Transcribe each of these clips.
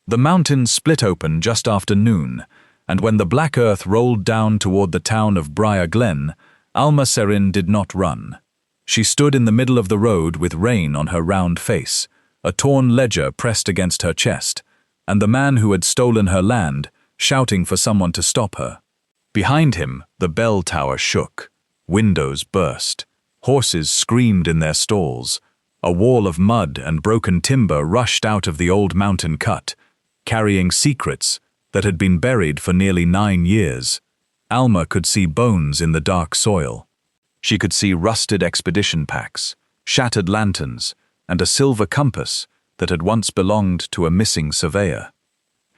The mountain split open just after noon, and when the black earth rolled down toward the town of Briar Glen, Alma Serrin did not run. She stood in the middle of the road with rain on her round face, a torn ledger pressed against her chest, and the man who had stolen her land shouting for someone to stop her. Behind him, the bell tower shook. Windows burst. Horses screamed in their stalls. A wall of mud and broken timber rushed out of the old mountain cut, carrying secrets that had been buried for nearly 9 years. Alma could see bones in the dark soil. She could see rusted expedition packs, shattered lanterns, and a silver compass that had once belonged to a missing surveyor.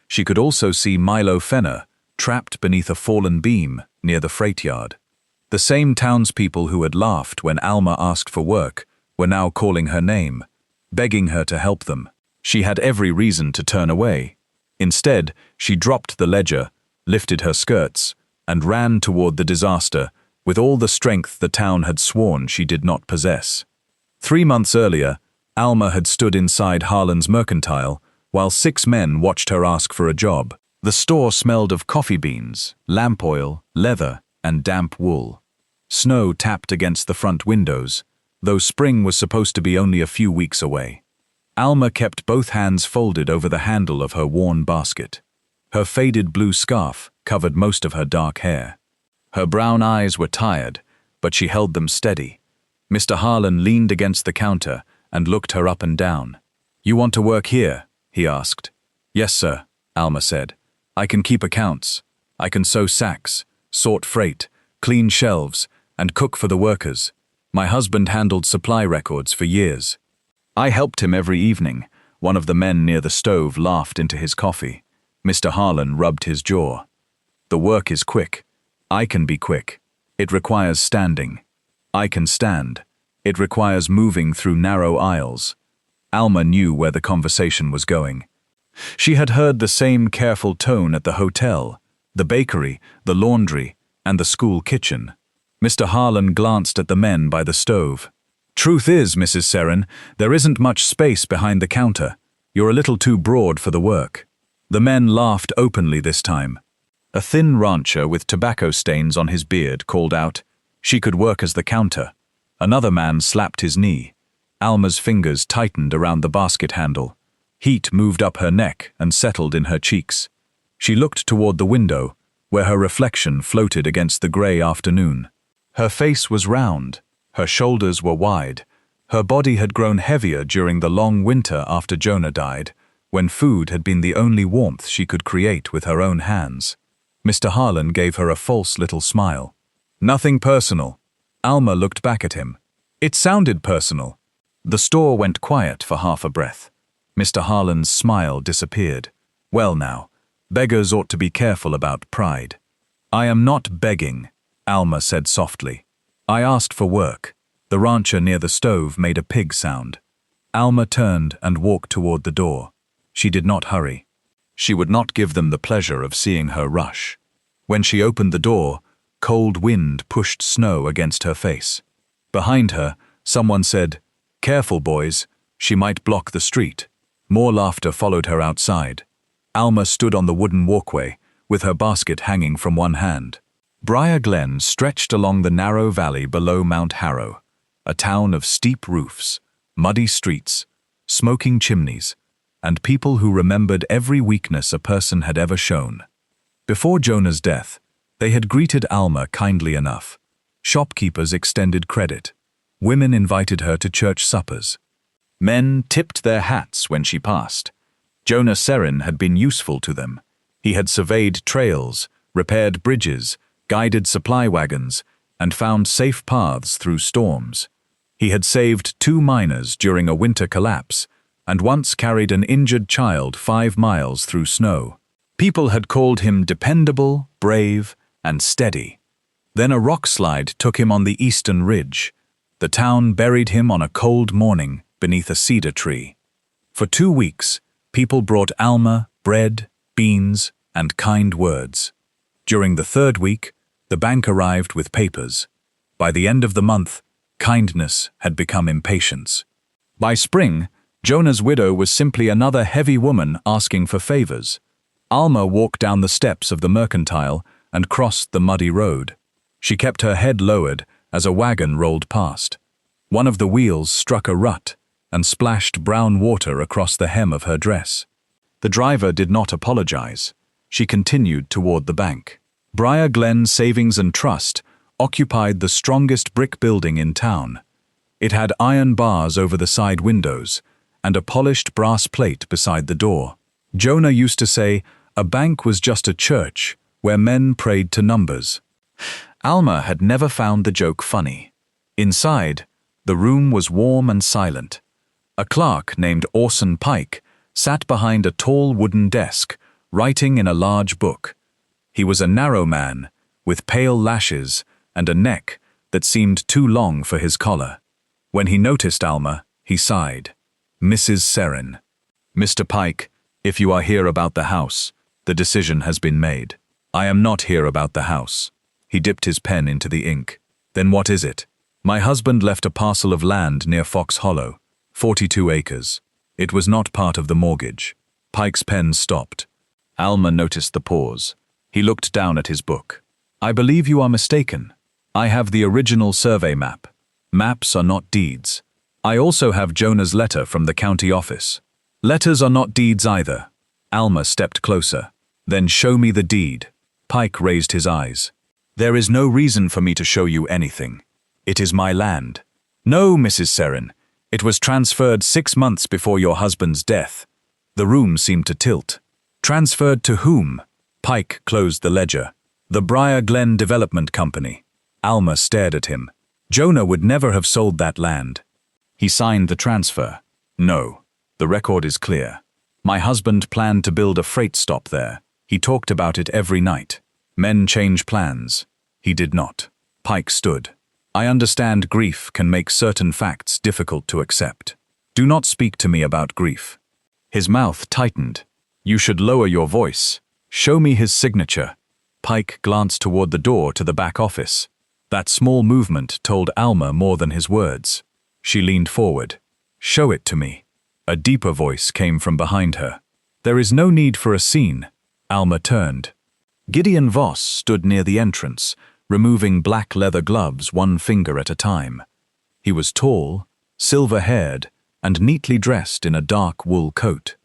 She could also see Milo Fenner, trapped beneath a fallen beam near the freight yard. The same townspeople who had laughed when Alma asked for work were now calling her name, begging her to help them. She had every reason to turn away. Instead, she dropped the ledger, lifted her skirts, and ran toward the disaster with all the strength the town had sworn she did not possess. 3 months earlier, Alma had stood inside Harlan's Mercantile while 6 men watched her ask for a job. The store smelled of coffee beans, lamp oil, leather, and damp wool. Snow tapped against the front windows, though spring was supposed to be only a few weeks away. Alma kept both hands folded over the handle of her worn basket. Her faded blue scarf covered most of her dark hair. Her brown eyes were tired, but she held them steady. Mr. Harlan leaned against the counter and looked her up and down. "You want to work here?" he asked. "Yes, sir," Alma said. "I can keep accounts. I can sew sacks, sort freight, clean shelves, and cook for the workers. My husband handled supply records for years." "I helped him every evening." One of the men near the stove laughed into his coffee. Mr. Harlan rubbed his jaw. "The work is quick. I can be quick. It requires standing. I can stand. It requires moving through narrow aisles." Alma knew where the conversation was going. She had heard the same careful tone at the hotel, the bakery, the laundry, and the school kitchen. Mr. Harlan glanced at the men by the stove. "Truth is, Mrs. Serrin, there isn't much space behind the counter. You're a little too broad for the work." The men laughed openly this time. A thin rancher with tobacco stains on his beard called out, "She could work as the counter." Another man slapped his knee. Alma's fingers tightened around the basket handle. Heat moved up her neck and settled in her cheeks. She looked toward the window, where her reflection floated against the gray afternoon. Her face was round, her shoulders were wide. Her body had grown heavier during the long winter after Jonah died, when food had been the only warmth she could create with her own hands. Mr. Harlan gave her a false little smile. "Nothing personal." Alma looked back at him. It sounded personal. The store went quiet for half a breath. Mr. Harlan's smile disappeared. "Well now, beggars ought to be careful about pride." "I am not begging," Alma said softly. "I asked for work." The rancher near the stove made a pig sound. Alma turned and walked toward the door. She did not hurry. She would not give them the pleasure of seeing her rush. When she opened the door, cold wind pushed snow against her face. Behind her, someone said, "Careful, boys, she might block the street." More laughter followed her outside. Alma stood on the wooden walkway, with her basket hanging from one hand. Briar Glen stretched along the narrow valley below Mount Harrow, a town of steep roofs, muddy streets, smoking chimneys, and people who remembered every weakness a person had ever shown. Before Jonah's death, they had greeted Alma kindly enough. Shopkeepers extended credit. Women invited her to church suppers. Men tipped their hats when she passed. Jonah Serrin had been useful to them. He had surveyed trails, repaired bridges, guided supply wagons, and found safe paths through storms. He had saved 2 miners during a winter collapse, and once carried an injured child 5 miles through snow. People had called him dependable, brave, and steady. Then a rock slide took him on the eastern ridge. The town buried him on a cold morning beneath a cedar tree. For 2 weeks, people brought Alma bread, beans, and kind words. During the 3rd week, the bank arrived with papers. By the end of the month, kindness had become impatience. By spring, Jonah's widow was simply another heavy woman asking for favors. Alma walked down the steps of the mercantile and crossed the muddy road. She kept her head lowered as a wagon rolled past. One of the wheels struck a rut and splashed brown water across the hem of her dress. The driver did not apologize. She continued toward the bank. Briar Glen Savings and Trust occupied the strongest brick building in town. It had iron bars over the side windows and a polished brass plate beside the door. Jonah used to say, a bank was just a church where men prayed to numbers. Alma had never found the joke funny. Inside, the room was warm and silent. A clerk named Orson Pike sat behind a tall wooden desk, writing in a large book. He was a narrow man, with pale lashes and a neck that seemed too long for his collar. When he noticed Alma, he sighed. Mrs. Serrin. Mr. Pike, if you are here about the house, the decision has been made. I am not here about the house. He dipped his pen into the ink. Then what is it? My husband left a parcel of land near Fox Hollow, 42 acres. It was not part of the mortgage. Pike's pen stopped. Alma noticed the pause. He looked down at his book. I believe you are mistaken. I have the original survey map. Maps are not deeds. I also have Jonah's letter from the county office. Letters are not deeds either. Alma stepped closer. Then show me the deed. Pike raised his eyes. There is no reason for me to show you anything. It is my land. No, Mrs. Serrin. It was transferred 6 months before your husband's death. The room seemed to tilt. Transferred to whom? Pike closed the ledger. The Briar Glen Development Company. Alma stared at him. Jonah would never have sold that land. He signed the transfer. No, the record is clear. My husband planned to build a freight stop there. He talked about it every night. Men change plans. He did not. Pike stood. I understand grief can make certain facts difficult to accept. Do not speak to me about grief. His mouth tightened. You should lower your voice. Show me his signature. Pike glanced toward the door to the back office. That small movement told Alma more than his words. She leaned forward. Show it to me. A deeper voice came from behind her. There is no need for a scene. Alma turned. Gideon Voss stood near the entrance, removing black leather gloves one finger at a time. He was tall, silver-haired, and neatly dressed in a dark wool coat.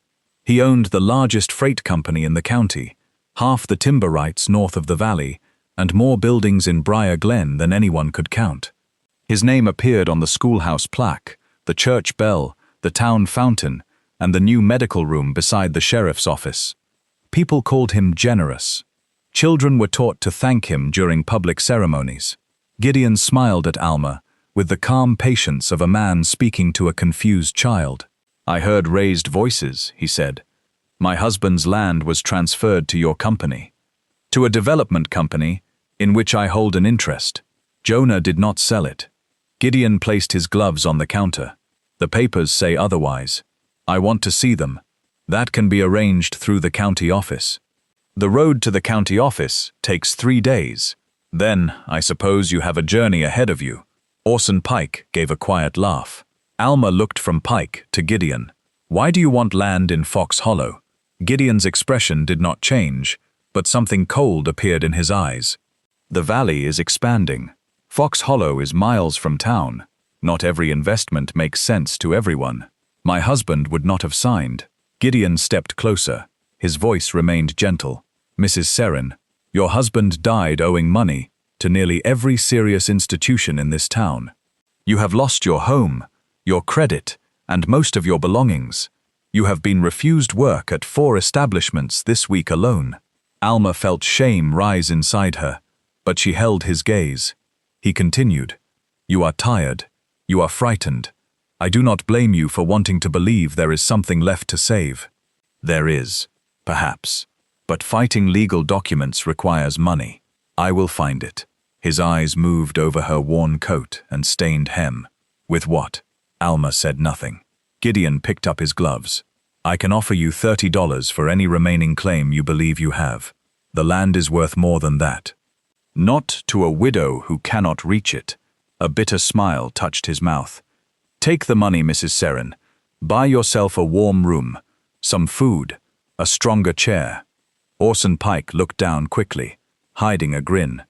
He owned the largest freight company in the county, half the timber rights north of the valley, and more buildings in Briar Glen than anyone could count. His name appeared on the schoolhouse plaque, the church bell, the town fountain, and the new medical room beside the sheriff's office. People called him generous. Children were taught to thank him during public ceremonies. Gideon smiled at Alma, with the calm patience of a man speaking to a confused child. I heard raised voices, he said. My husband's land was transferred to your company. To a development company, in which I hold an interest. Jonah did not sell it. Gideon placed his gloves on the counter. The papers say otherwise. I want to see them. That can be arranged through the county office. The road to the county office takes 3 days. Then, I suppose you have a journey ahead of you. Orson Pike gave a quiet laugh. Alma looked from Pike to Gideon. Why do you want land in Fox Hollow? Gideon's expression did not change, but something cold appeared in his eyes. The valley is expanding. Fox Hollow is miles from town. Not every investment makes sense to everyone. My husband would not have signed. Gideon stepped closer. His voice remained gentle. Mrs. Serrin, your husband died owing money to nearly every serious institution in this town. You have lost your home, your credit, and most of your belongings. You have been refused work at 4 establishments this week alone. Alma felt shame rise inside her, but she held his gaze. He continued, You are tired. You are frightened. I do not blame you for wanting to believe there is something left to save. There is, perhaps. But fighting legal documents requires money. I will find it. His eyes moved over her worn coat and stained hem. With what? Alma said nothing. Gideon picked up his gloves. I can offer you $30 for any remaining claim you believe you have. The land is worth more than that. Not to a widow who cannot reach it. A bitter smile touched his mouth. Take the money, Mrs. Serrin, Buy yourself a warm room, some food, a stronger chair. Orson Pike looked down quickly, hiding a grin.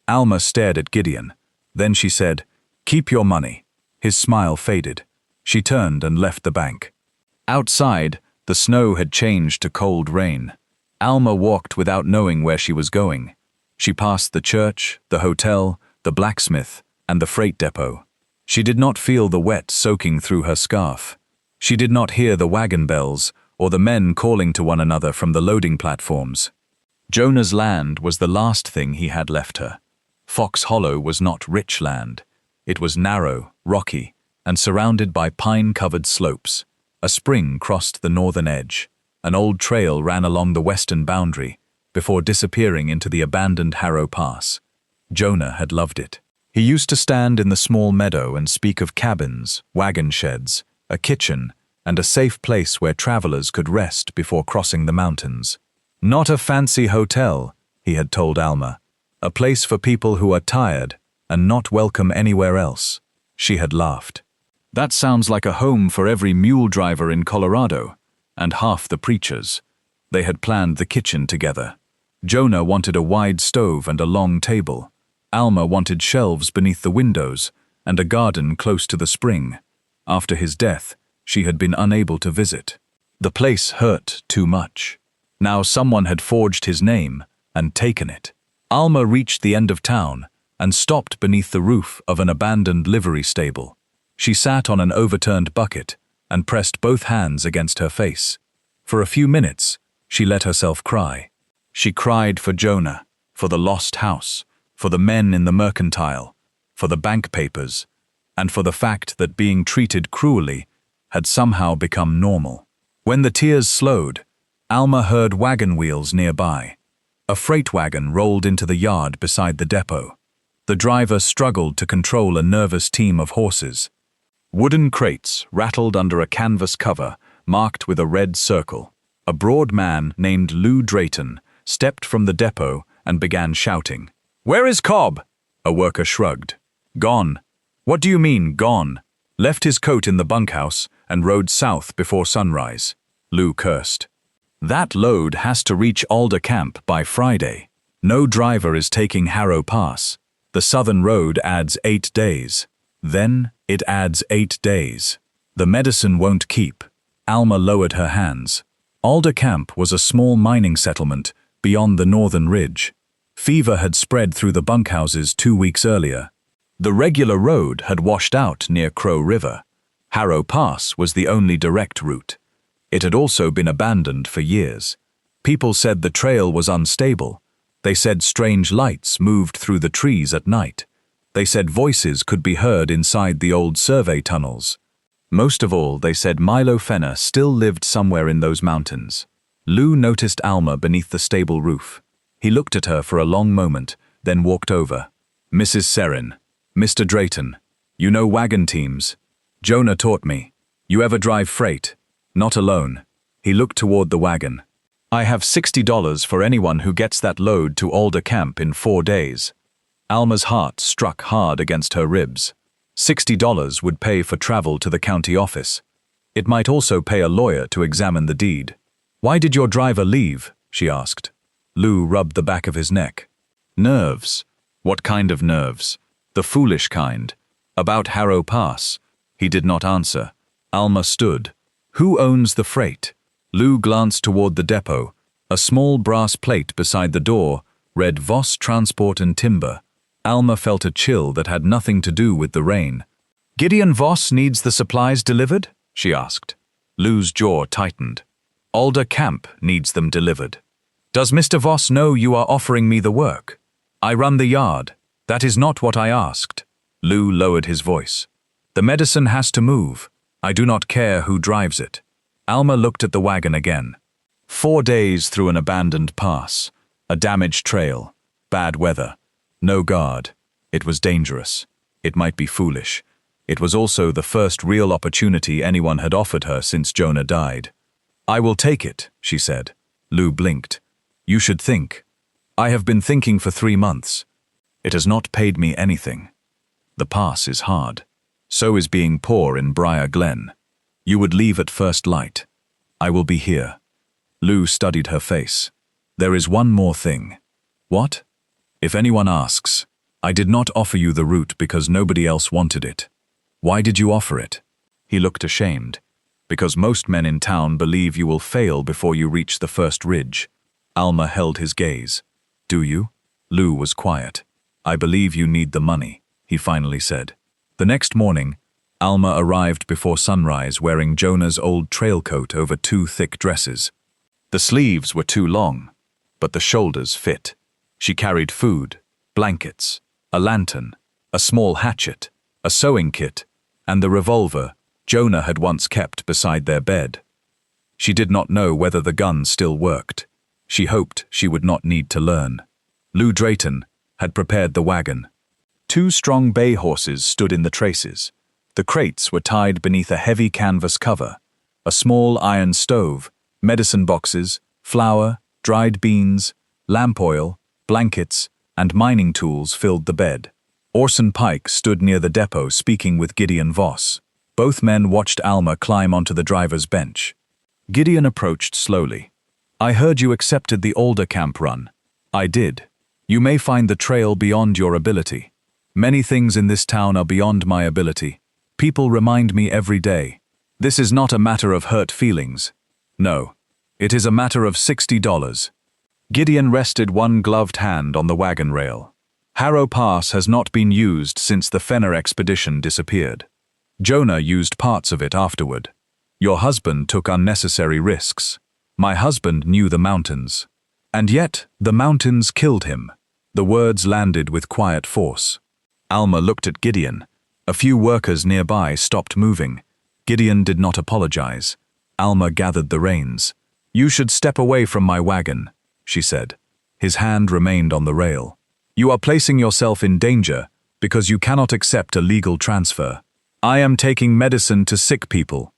Alma stared at Gideon. Then she said, "Keep your money." His smile faded. She turned and left the bank. Outside, the snow had changed to cold rain. Alma walked without knowing where she was going. She passed the church, the hotel, the blacksmith, and the freight depot. She did not feel the wet soaking through her scarf. She did not hear the wagon bells or the men calling to one another from the loading platforms. Jonah's land was the last thing he had left her. Fox Hollow was not rich land. It was narrow, rocky, and surrounded by pine-covered slopes. A spring crossed the northern edge. An old trail ran along the western boundary, before disappearing into the abandoned Harrow Pass. Jonah had loved it. He used to stand in the small meadow and speak of cabins, wagon sheds, a kitchen, and a safe place where travelers could rest before crossing the mountains. Not a fancy hotel, he had told Alma. A place for people who are tired and not welcome anywhere else. She had laughed. That sounds like a home for every mule driver in Colorado, and half the preachers. They had planned the kitchen together. Jonah wanted a wide stove and a long table. Alma wanted shelves beneath the windows and a garden close to the spring. After his death, she had been unable to visit. The place hurt too much. Now someone had forged his name and taken it. Alma reached the end of town and stopped beneath the roof of an abandoned livery stable. She sat on an overturned bucket and pressed both hands against her face. For a few minutes, she let herself cry. She cried for Jonah, for the lost house, for the men in the mercantile, for the bank papers, and for the fact that being treated cruelly had somehow become normal. When the tears slowed, Alma heard wagon wheels nearby. A freight wagon rolled into the yard beside the depot. The driver struggled to control a nervous team of horses. Wooden crates rattled under a canvas cover marked with a red circle. A broad man named Lou Drayton stepped from the depot and began shouting. "Where is Cobb?" A worker shrugged. "Gone." "What do you mean, gone?" "Left his coat in the bunkhouse and rode south before sunrise." Lou cursed. "That load has to reach Alder Camp by Friday. No driver is taking Harrow Pass. The southern road adds 8 days. Then it adds 8 days. The medicine won't keep." Alma lowered her hands. Alder Camp was a small mining settlement beyond the northern ridge. Fever had spread through the bunkhouses 2 weeks earlier. The regular road had washed out near Crow River. Harrow Pass was the only direct route. It had also been abandoned for years. People said the trail was unstable. They said strange lights moved through the trees at night. They said voices could be heard inside the old survey tunnels. Most of all, they said Milo Fenner still lived somewhere in those mountains. Lou noticed Alma beneath the stable roof. He looked at her for a long moment, then walked over. "Mrs. Serrin, Mr. Drayton, you know wagon teams. Jonah taught me. You ever drive freight? Not alone." He looked toward the wagon. "I have $60 for anyone who gets that load to Alder Camp in 4 days." Alma's heart struck hard against her ribs. $60 would pay for travel to the county office. It might also pay a lawyer to examine the deed. "Why did your driver leave?" she asked. Lou rubbed the back of his neck. "Nerves." "What kind of nerves?" "The foolish kind." "About Harrow Pass." He did not answer. Alma stood. "Who owns the freight?" Lou glanced toward the depot. A small brass plate beside the door read Voss Transport and Timber. Alma felt a chill that had nothing to do with the rain. "Gideon Voss needs the supplies delivered?" she asked. Lou's jaw tightened. "Alder Camp needs them delivered." "Does Mr. Voss know you are offering me the work?" "I run the yard. That is not what I asked." Lou lowered his voice. "The medicine has to move. I do not care who drives it." Alma looked at the wagon again. 4 days through an abandoned pass, a damaged trail, bad weather, no guard. It was dangerous. It might be foolish. It was also the first real opportunity anyone had offered her since Jonah died. "I will take it," she said. Lou blinked. "You should think." "I have been thinking for 3 months. It has not paid me anything. The pass is hard. So is being poor in Briar Glen. You would leave at first light. I will be here. Lou studied her face. There is one more thing. What? If anyone asks, I did not offer you the route because nobody else wanted it. Why did you offer it? He looked ashamed. Because most men in town believe you will fail before you reach the first ridge. Alma held his gaze. Do you? Lou was quiet. I believe you need the money, he finally said. The next morning, Alma arrived before sunrise wearing Jonah's old trail coat over 2 thick dresses. The sleeves were too long, but the shoulders fit. She carried food, blankets, a lantern, a small hatchet, a sewing kit, and the revolver Jonah had once kept beside their bed. She did not know whether the gun still worked. She hoped she would not need to learn. Lou Drayton had prepared the wagon. 2 strong bay horses stood in the traces. The crates were tied beneath a heavy canvas cover. A small iron stove, medicine boxes, flour, dried beans, lamp oil, blankets, and mining tools filled the bed. Orson Pike stood near the depot speaking with Gideon Voss. Both men watched Alma climb onto the driver's bench. Gideon approached slowly. I heard you accepted the Alder Camp run. I did. You may find the trail beyond your ability. Many things in this town are beyond my ability. People remind me every day. This is not a matter of hurt feelings. No. It is a matter of $60. Gideon rested one gloved hand on the wagon rail. Harrow Pass has not been used since the Fenner expedition disappeared. Jonah used parts of it afterward. Your husband took unnecessary risks. My husband knew the mountains. And yet, the mountains killed him. The words landed with quiet force. Alma looked at Gideon. A few workers nearby stopped moving. Gideon did not apologize. Alma gathered the reins. You should step away from my wagon, she said. His hand remained on the rail. You are placing yourself in danger because you cannot accept a legal transfer. I am taking medicine to sick people.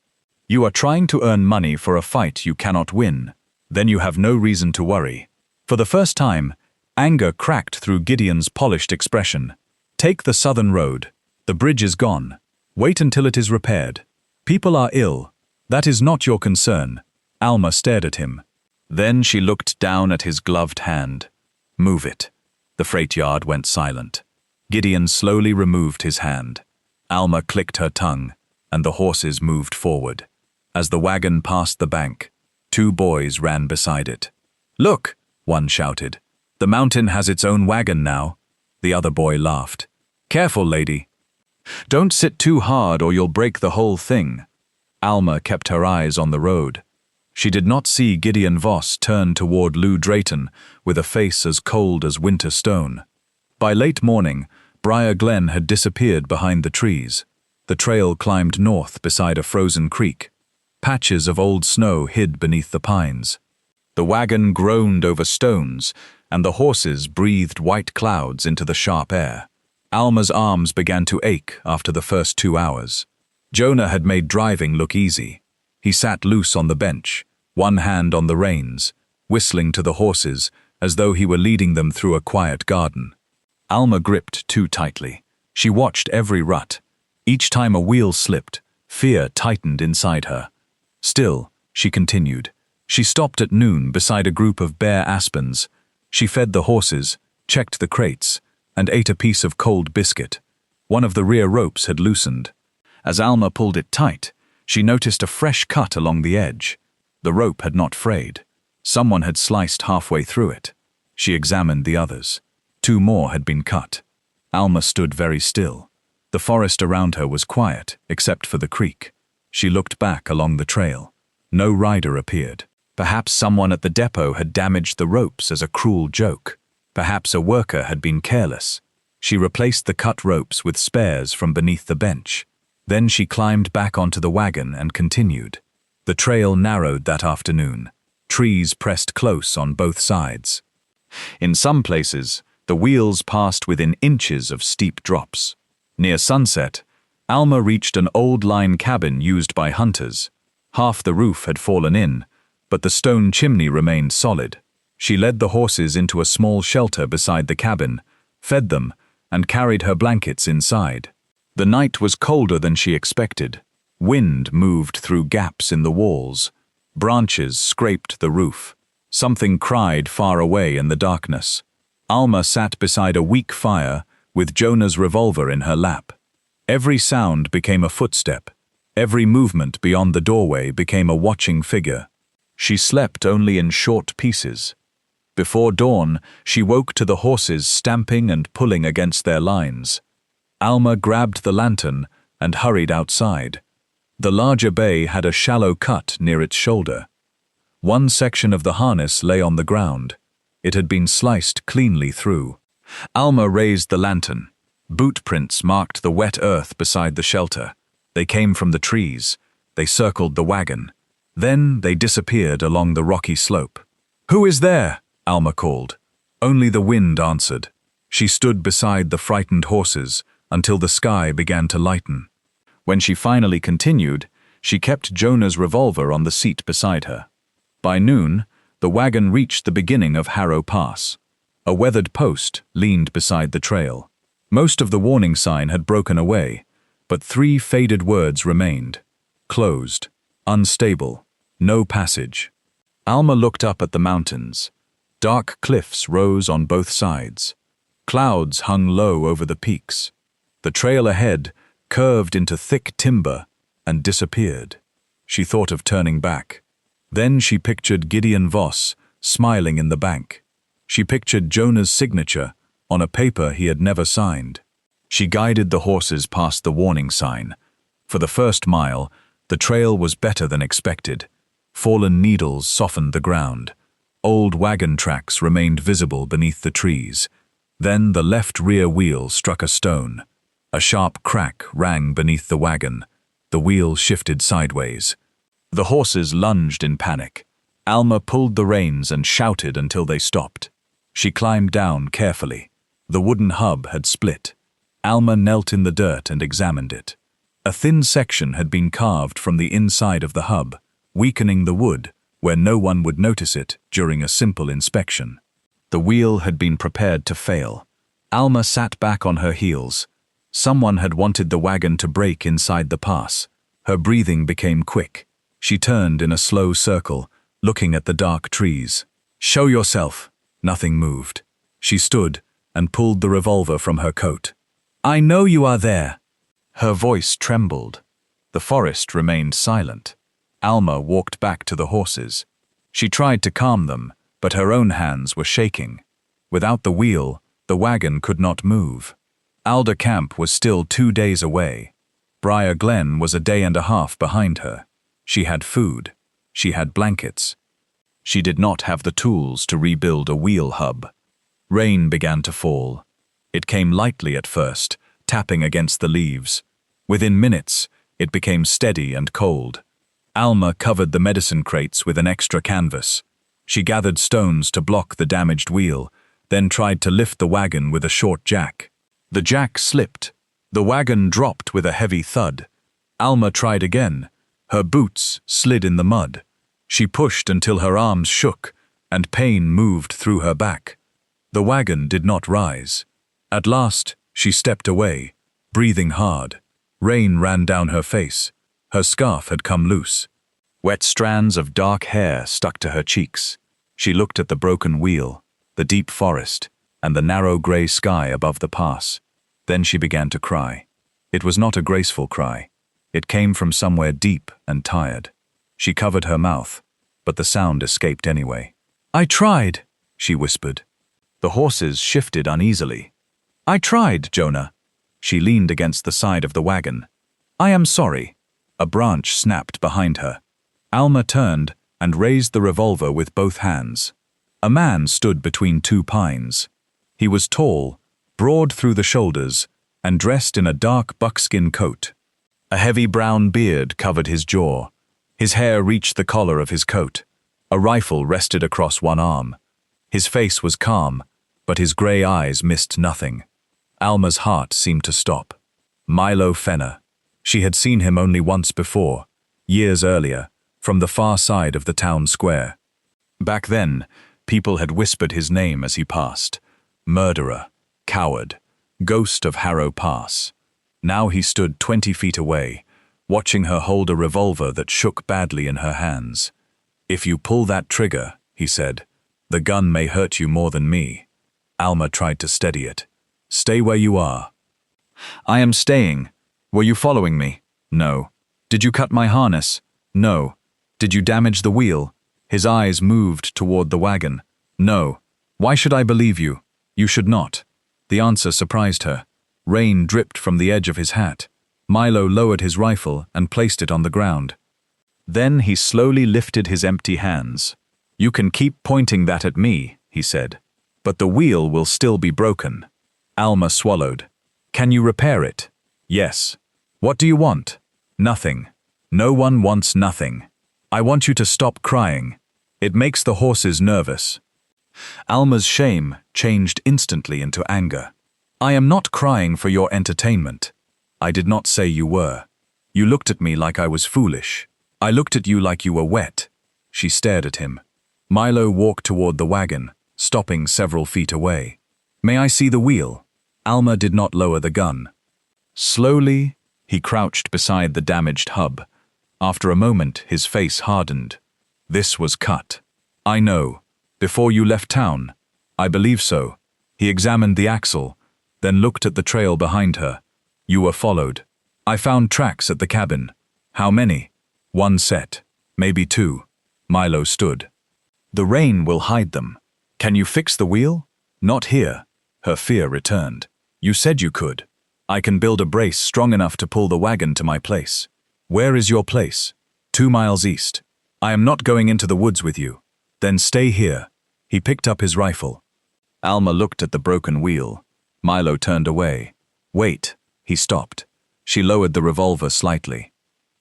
You are trying to earn money for a fight you cannot win. Then you have no reason to worry. For the first time, anger cracked through Gideon's polished expression. Take the southern road. The bridge is gone. Wait until it is repaired. People are ill. That is not your concern. Alma stared at him. Then she looked down at his gloved hand. Move it. The freight yard went silent. Gideon slowly removed his hand. Alma clicked her tongue, and the horses moved forward. As the wagon passed the bank, 2 boys ran beside it. Look, one shouted. The mountain has its own wagon now. The other boy laughed. Careful, lady. Don't sit too hard or you'll break the whole thing. Alma kept her eyes on the road. She did not see Gideon Voss turn toward Lou Drayton with a face as cold as winter stone. By late morning, Briar Glen had disappeared behind the trees. The trail climbed north beside a frozen creek. Patches of old snow hid beneath the pines. The wagon groaned over stones, and the horses breathed white clouds into the sharp air. Alma's arms began to ache after the first 2 hours. Jonah had made driving look easy. He sat loose on the bench, one hand on the reins, whistling to the horses as though he were leading them through a quiet garden. Alma gripped too tightly. She watched every rut. Each time a wheel slipped, fear tightened inside her. Still, she continued. She stopped at noon beside a group of bare aspens. She fed the horses, checked the crates, and ate a piece of cold biscuit. One of the rear ropes had loosened. As Alma pulled it tight, she noticed a fresh cut along the edge. The rope had not frayed. Someone had sliced halfway through it. She examined the others. 2 more had been cut. Alma stood very still. The forest around her was quiet, except for the creek. She looked back along the trail. No rider appeared. Perhaps someone at the depot had damaged the ropes as a cruel joke. Perhaps a worker had been careless. She replaced the cut ropes with spares from beneath the bench. Then she climbed back onto the wagon and continued. The trail narrowed that afternoon. Trees pressed close on both sides. In some places, the wheels passed within inches of steep drops. Near sunset, Alma reached an old line cabin used by hunters. Half the roof had fallen in, but the stone chimney remained solid. She led the horses into a small shelter beside the cabin, fed them, and carried her blankets inside. The night was colder than she expected. Wind moved through gaps in the walls. Branches scraped the roof. Something cried far away in the darkness. Alma sat beside a weak fire with Jonah's revolver in her lap. Every sound became a footstep. Every movement beyond the doorway became a watching figure. She slept only in short pieces. Before dawn, she woke to the horses stamping and pulling against their lines. Alma grabbed the lantern and hurried outside. The larger bay had a shallow cut near its shoulder. One section of the harness lay on the ground. It had been sliced cleanly through. Alma raised the lantern. Boot prints marked the wet earth beside the shelter. They came from the trees. They circled the wagon. Then they disappeared along the rocky slope. "Who is there?" Alma called. Only the wind answered. She stood beside the frightened horses until the sky began to lighten. When she finally continued, she kept Jonah's revolver on the seat beside her. By noon, the wagon reached the beginning of Harrow Pass. A weathered post leaned beside the trail. Most of the warning sign had broken away, but 3 faded words remained. Closed, unstable, no passage. Alma looked up at the mountains. Dark cliffs rose on both sides. Clouds hung low over the peaks. The trail ahead curved into thick timber and disappeared. She thought of turning back. Then she pictured Gideon Voss smiling in the bank. She pictured Jonah's signature on a paper he had never signed. She guided the horses past the warning sign. For the first mile, the trail was better than expected. Fallen needles softened the ground. Old wagon tracks remained visible beneath the trees. Then the left rear wheel struck a stone. A sharp crack rang beneath the wagon. The wheel shifted sideways. The horses lunged in panic. Alma pulled the reins and shouted until they stopped. She climbed down carefully. The wooden hub had split. Alma knelt in the dirt and examined it. A thin section had been carved from the inside of the hub, weakening the wood where no one would notice it during a simple inspection. The wheel had been prepared to fail. Alma sat back on her heels. Someone had wanted the wagon to break inside the pass. Her breathing became quick. She turned in a slow circle, looking at the dark trees. "Show yourself." Nothing moved. She stood and pulled the revolver from her coat. "I know you are there." Her voice trembled. The forest remained silent. Alma walked back to the horses. She tried to calm them, but her own hands were shaking. Without the wheel, the wagon could not move. Alder Camp was still 2 days away. Briar Glen was a day and a half behind her. She had food. She had blankets. She did not have the tools to rebuild a wheel hub. Rain began to fall. It came lightly at first, tapping against the leaves. Within minutes, it became steady and cold. Alma covered the medicine crates with an extra canvas. She gathered stones to block the damaged wheel, then tried to lift the wagon with a short jack. The jack slipped. The wagon dropped with a heavy thud. Alma tried again. Her boots slid in the mud. She pushed until her arms shook, and pain moved through her back. The wagon did not rise. At last, she stepped away, breathing hard. Rain ran down her face. Her scarf had come loose. Wet strands of dark hair stuck to her cheeks. She looked at the broken wheel, the deep forest, and the narrow gray sky above the pass. Then she began to cry. It was not a graceful cry. It came from somewhere deep and tired. She covered her mouth, but the sound escaped anyway. "I tried," she whispered. The horses shifted uneasily. "I tried, Jonah." She leaned against the side of the wagon. "I am sorry." A branch snapped behind her. Alma turned and raised the revolver with both hands. A man stood between 2 pines. He was tall, broad through the shoulders, and dressed in a dark buckskin coat. A heavy brown beard covered his jaw. His hair reached the collar of his coat. A rifle rested across one arm. His face was calm, but his gray eyes missed nothing. Alma's heart seemed to stop. Milo Fenner. She had seen him only once before, years earlier, from the far side of the town square. Back then, people had whispered his name as he passed. Murderer, coward, ghost of Harrow Pass. Now he stood 20 feet away, watching her hold a revolver that shook badly in her hands. "If you pull that trigger," he said, "the gun may hurt you more than me." Alma tried to steady it. "Stay where you are." "I am staying. Were you following me?" "No." "Did you cut my harness?" "No." "Did you damage the wheel?" His eyes moved toward the wagon. "No." "Why should I believe you?" "You should not." The answer surprised her. Rain dripped from the edge of his hat. Milo lowered his rifle and placed it on the ground. Then he slowly lifted his empty hands. "You can keep pointing that at me," he said, "but the wheel will still be broken." Alma swallowed. "Can you repair it?" "Yes." "What do you want?" "Nothing. No one wants nothing. I want you to stop crying. It makes the horses nervous." Alma's shame changed instantly into anger. "I am not crying for your entertainment. I did not say you were. You looked at me like I was foolish. I looked at you like you were wet." She stared at him. Milo walked toward the wagon, stopping several feet away. "May I see the wheel?" Alma did not lower the gun. Slowly, he crouched beside the damaged hub. After a moment, his face hardened. "This was cut." "I know. Before you left town?" "I believe so." He examined the axle, then looked at the trail behind her. "You were followed." "I found tracks at the cabin." "How many?" "One set. Maybe two." Milo stood. "The rain will hide them. Can you fix the wheel?" "Not here." Her fear returned. "You said you could." "I can build a brace strong enough to pull the wagon to my place." "Where is your place?" 2 miles east." "I am not going into the woods with you." "Then stay here." He picked up his rifle. Alma looked at the broken wheel. Milo turned away. "Wait." He stopped. She lowered the revolver slightly.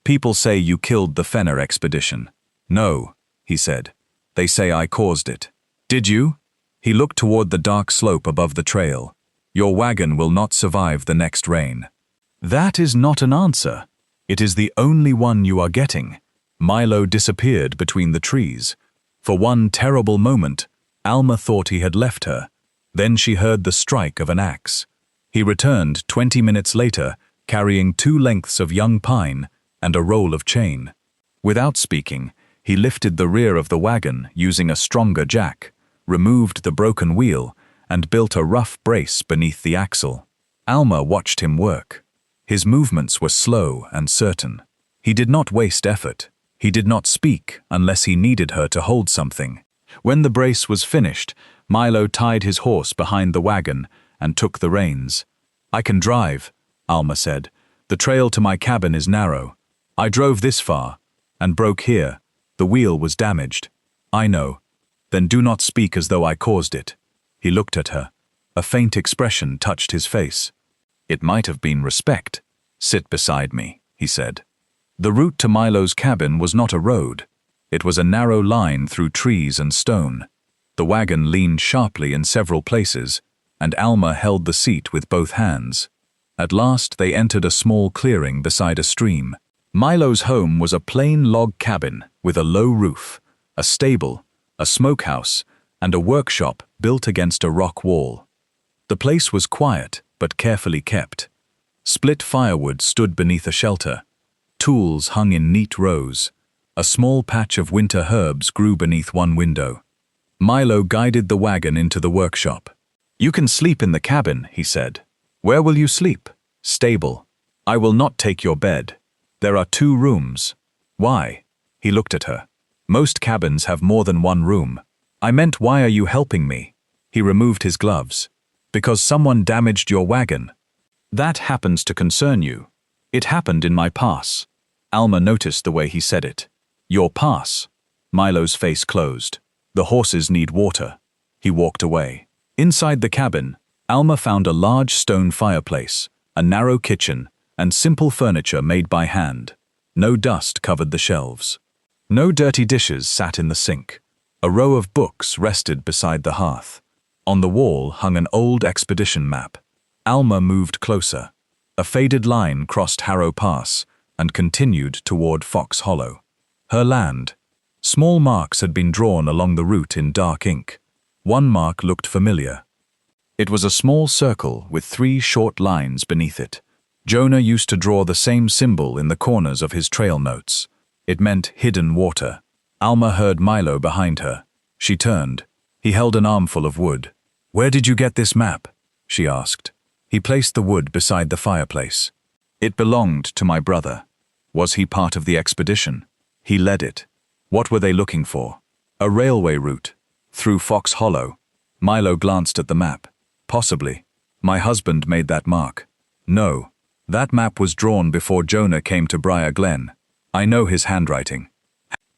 "People say you killed the Fenner expedition." "No," he said. "They say I caused it." "Did you?" He looked toward the dark slope above the trail. "Your wagon will not survive the next rain." "That is not an answer. It is the only one you are getting." Milo disappeared between the trees. For one terrible moment, Alma thought he had left her. Then she heard the strike of an axe. He returned 20 minutes later, carrying 2 lengths of young pine and a roll of chain. Without speaking, he lifted the rear of the wagon using a stronger jack, removed the broken wheel, and built a rough brace beneath the axle. Alma watched him work. His movements were slow and certain. He did not waste effort. He did not speak unless he needed her to hold something. When the brace was finished, Milo tied his horse behind the wagon and took the reins. "I can drive," Alma said. "The trail to my cabin is narrow. I drove this far and broke here. The wheel was damaged." "I know." "Then do not speak as though I caused it." He looked at her. A faint expression touched his face. "It might have been respect." "Sit beside me," he said. The route to Milo's cabin was not a road. It was a narrow line through trees and stone. The wagon leaned sharply in several places, and Alma held the seat with both hands. At last they entered a small clearing beside a stream. Milo's home was a plain log cabin with a low roof, a stable, a smokehouse, and a workshop built against a rock wall. The place was quiet but carefully kept. Split firewood stood beneath a shelter. Tools hung in neat rows. A small patch of winter herbs grew beneath one window. Milo guided the wagon into the workshop. "You can sleep in the cabin," he said. "Where will you sleep?" "Stable." "I will not take your bed. There are 2 rooms." "Why?" He looked at her. "Most cabins have more than 1 room." "I meant, why are you helping me?" He removed his gloves. "Because someone damaged your wagon." "That happens to concern you." "It happened in my pass." Alma noticed the way he said it. "Your pass." Milo's face closed. "The horses need water." He walked away. Inside the cabin, Alma found a large stone fireplace, a narrow kitchen, and simple furniture made by hand. No dust covered the shelves. No dirty dishes sat in the sink. A row of books rested beside the hearth. On the wall hung an old expedition map. Alma moved closer. A faded line crossed Harrow Pass and continued toward Fox Hollow. Her land. Small marks had been drawn along the route in dark ink. One mark looked familiar. It was a small circle with 3 short lines beneath it. Jonah used to draw the same symbol in the corners of his trail notes. It meant hidden water. Alma heard Milo behind her. She turned. He held an armful of wood. "Where did you get this map?" she asked. He placed the wood beside the fireplace. "It belonged to my brother. Was he part of the expedition? He led it. What were they looking for? A railway route. Through Fox Hollow." Milo glanced at the map. "Possibly. My husband made that mark." "No. That map was drawn before Jonah came to Briar Glen. I know his handwriting."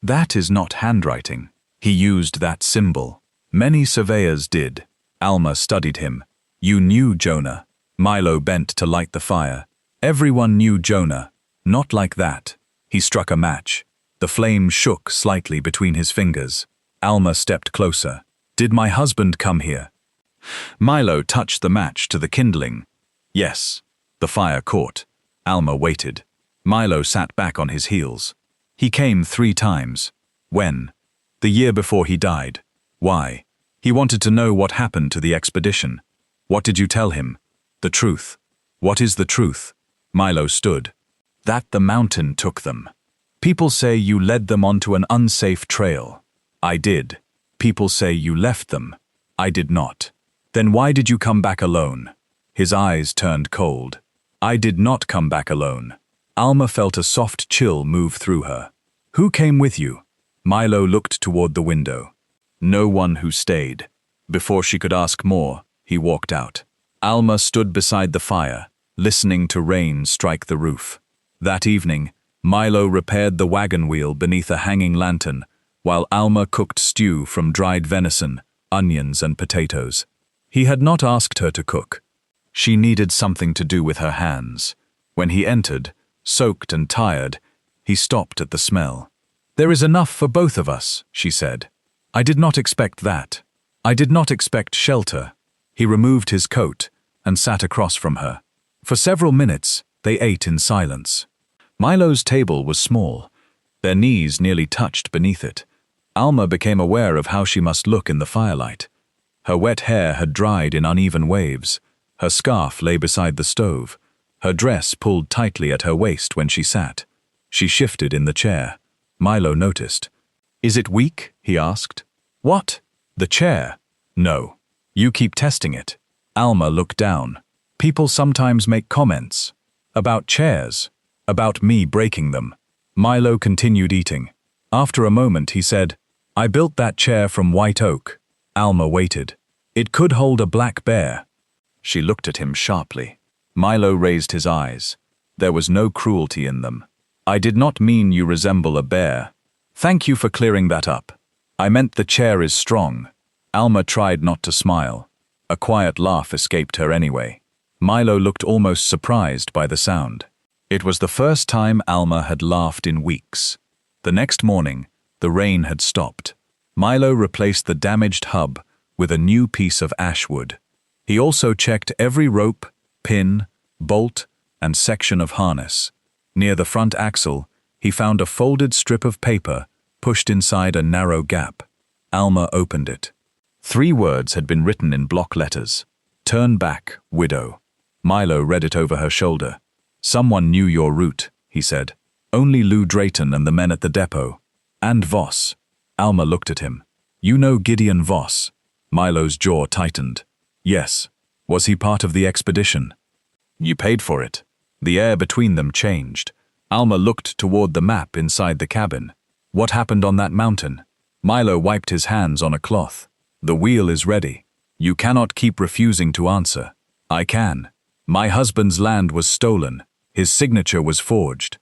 "That is not handwriting. He used that symbol. Many surveyors did." Alma studied him. "You knew Jonah." Milo bent to light the fire. "Everyone knew Jonah. Not like that." He struck a match. The flame shook slightly between his fingers. Alma stepped closer. "Did my husband come here?" Milo touched the match to the kindling. "Yes." The fire caught. Alma waited. Milo sat back on his heels. "He came 3 times. When?" "The year before he died." "Why?" "He wanted to know what happened to the expedition." "What did you tell him?" "The truth." "What is the truth?" Milo stood. "That the mountain took them. People say you led them onto an unsafe trail." "I did." "People say you left them." "I did not." "Then why did you come back alone?" His eyes turned cold. "I did not come back alone." Alma felt a soft chill move through her. "Who came with you?" Milo looked toward the window. "No one who stayed." Before she could ask more, he walked out. Alma stood beside the fire, listening to rain strike the roof. That evening, Milo repaired the wagon wheel beneath a hanging lantern, while Alma cooked stew from dried venison, onions and potatoes. He had not asked her to cook. She needed something to do with her hands. When he entered, soaked and tired, he stopped at the smell. "There is enough for both of us," she said. "I did not expect that. I did not expect shelter." He removed his coat and sat across from her. For several minutes, they ate in silence. Milo's table was small. Their knees nearly touched beneath it. Alma became aware of how she must look in the firelight. Her wet hair had dried in uneven waves. Her scarf lay beside the stove. Her dress pulled tightly at her waist when she sat. She shifted in the chair. Milo noticed. "Is it weak?" he asked. "What?" "The chair." "No. You keep testing it." Alma looked down. "People sometimes make comments. About chairs. About me breaking them." Milo continued eating. After a moment he said, "I built that chair from white oak." Alma waited. "It could hold a black bear." She looked at him sharply. Milo raised his eyes. There was no cruelty in them. "I did not mean you resemble a bear. Thank you for clearing that up. I meant the chair is strong." Alma tried not to smile. A quiet laugh escaped her anyway. Milo looked almost surprised by the sound. It was the first time Alma had laughed in weeks. The next morning, the rain had stopped. Milo replaced the damaged hub with a new piece of ash wood. He also checked every rope, pin, bolt, and section of harness. Near the front axle, he found a folded strip of paper pushed inside a narrow gap. Alma opened it. 3 words had been written in block letters. "Turn back, widow." Milo read it over her shoulder. "Someone knew your route," he said. "Only Lou Drayton and the men at the depot. And Voss." Alma looked at him. "You know Gideon Voss?" Milo's jaw tightened. "Yes. Was he part of the expedition?" "You paid for it." The air between them changed. Alma looked toward the map inside the cabin. "What happened on that mountain?" Milo wiped his hands on a cloth. "The wheel is ready. You cannot keep refusing to answer." "I can. My husband's land was stolen. His signature was forged.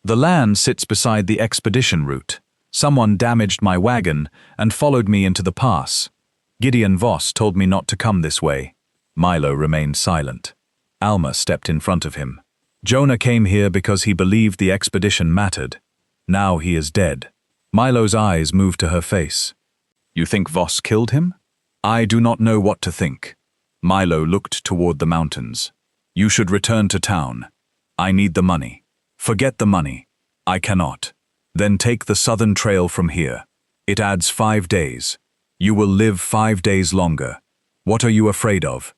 The land sits beside the expedition route. Someone damaged my wagon and followed me into the pass. Gideon Voss told me not to come this way." Milo remained silent. Alma stepped in front of him. "Jonah came here because he believed the expedition mattered. Now he is dead." Milo's eyes moved to her face. "You think Voss killed him?" "I do not know what to think." Milo looked toward the mountains. "You should return to town. I need the money." "Forget the money." "I cannot." "Then take the southern trail from here. It adds 5 days. You will live 5 days longer. What are you afraid of?"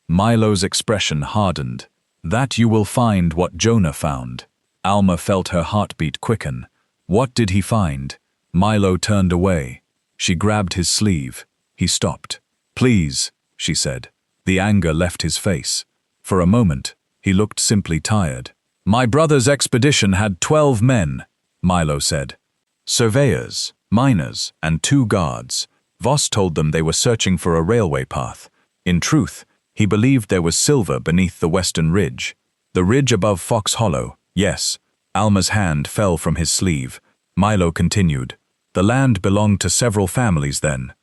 Milo's expression hardened. That you will find what Jonah found. Alma felt her heartbeat quicken. What did he find? Milo turned away. She grabbed his sleeve. He stopped. Please, she said. The anger left his face. For a moment, he looked simply tired. My brother's expedition had 12 men, Milo said. Surveyors, miners, and 2 guards. Voss told them they were searching for a railway path. In truth, he believed there was silver beneath the western ridge. The ridge above Fox Hollow, yes. Alma's hand fell from his sleeve. Milo continued. The land belonged to several families then.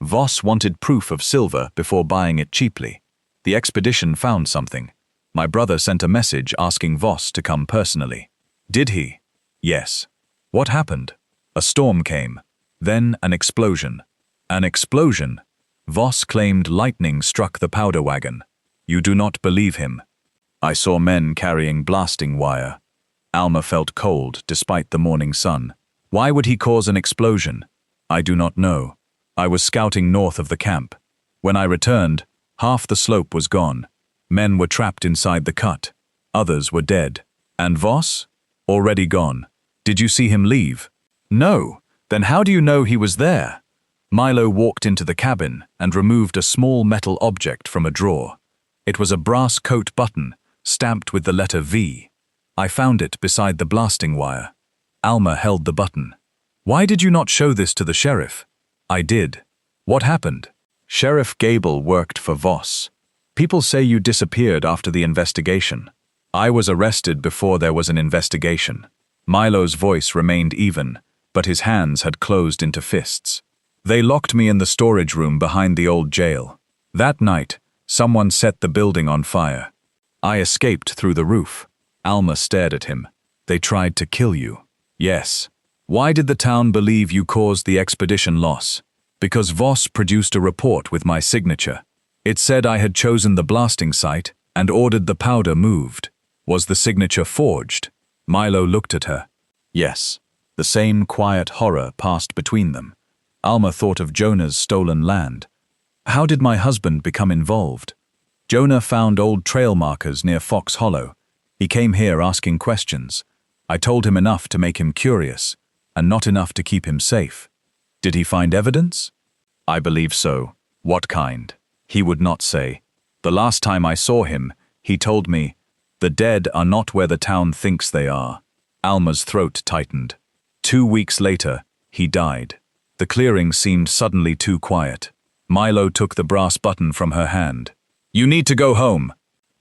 Voss wanted proof of silver before buying it cheaply. The expedition found something. My brother sent a message asking Voss to come personally. Did he? Yes. What happened? A storm came. Then an explosion. An explosion? Voss claimed lightning struck the powder wagon. You do not believe him. I saw men carrying blasting wire. Alma felt cold despite the morning sun. Why would he cause an explosion? I do not know. I was scouting north of the camp. When I returned, half the slope was gone. Men were trapped inside the cut. Others were dead. And Voss? Already gone. Did you see him leave? No. Then how do you know he was there? Milo walked into the cabin and removed a small metal object from a drawer. It was a brass coat button, stamped with the letter V. I found it beside the blasting wire. Alma held the button. Why did you not show this to the sheriff? I did. What happened? Sheriff Gable worked for Voss. People say you disappeared after the investigation. I was arrested before there was an investigation. Milo's voice remained even, but his hands had closed into fists. They locked me in the storage room behind the old jail. That night, someone set the building on fire. I escaped through the roof. Alma stared at him. They tried to kill you. Yes. Why did the town believe you caused the expedition loss? Because Voss produced a report with my signature. It said I had chosen the blasting site and ordered the powder moved. Was the signature forged? Milo looked at her. Yes. The same quiet horror passed between them. Alma thought of Jonah's stolen land. How did my husband become involved? Jonah found old trail markers near Fox Hollow. He came here asking questions. I told him enough to make him curious, and not enough to keep him safe. Did he find evidence? I believe so. What kind? He would not say. The last time I saw him, he told me, the dead are not where the town thinks they are. Alma's throat tightened. 2 weeks later, he died. The clearing seemed suddenly too quiet. Milo took the brass button from her hand. You need to go home.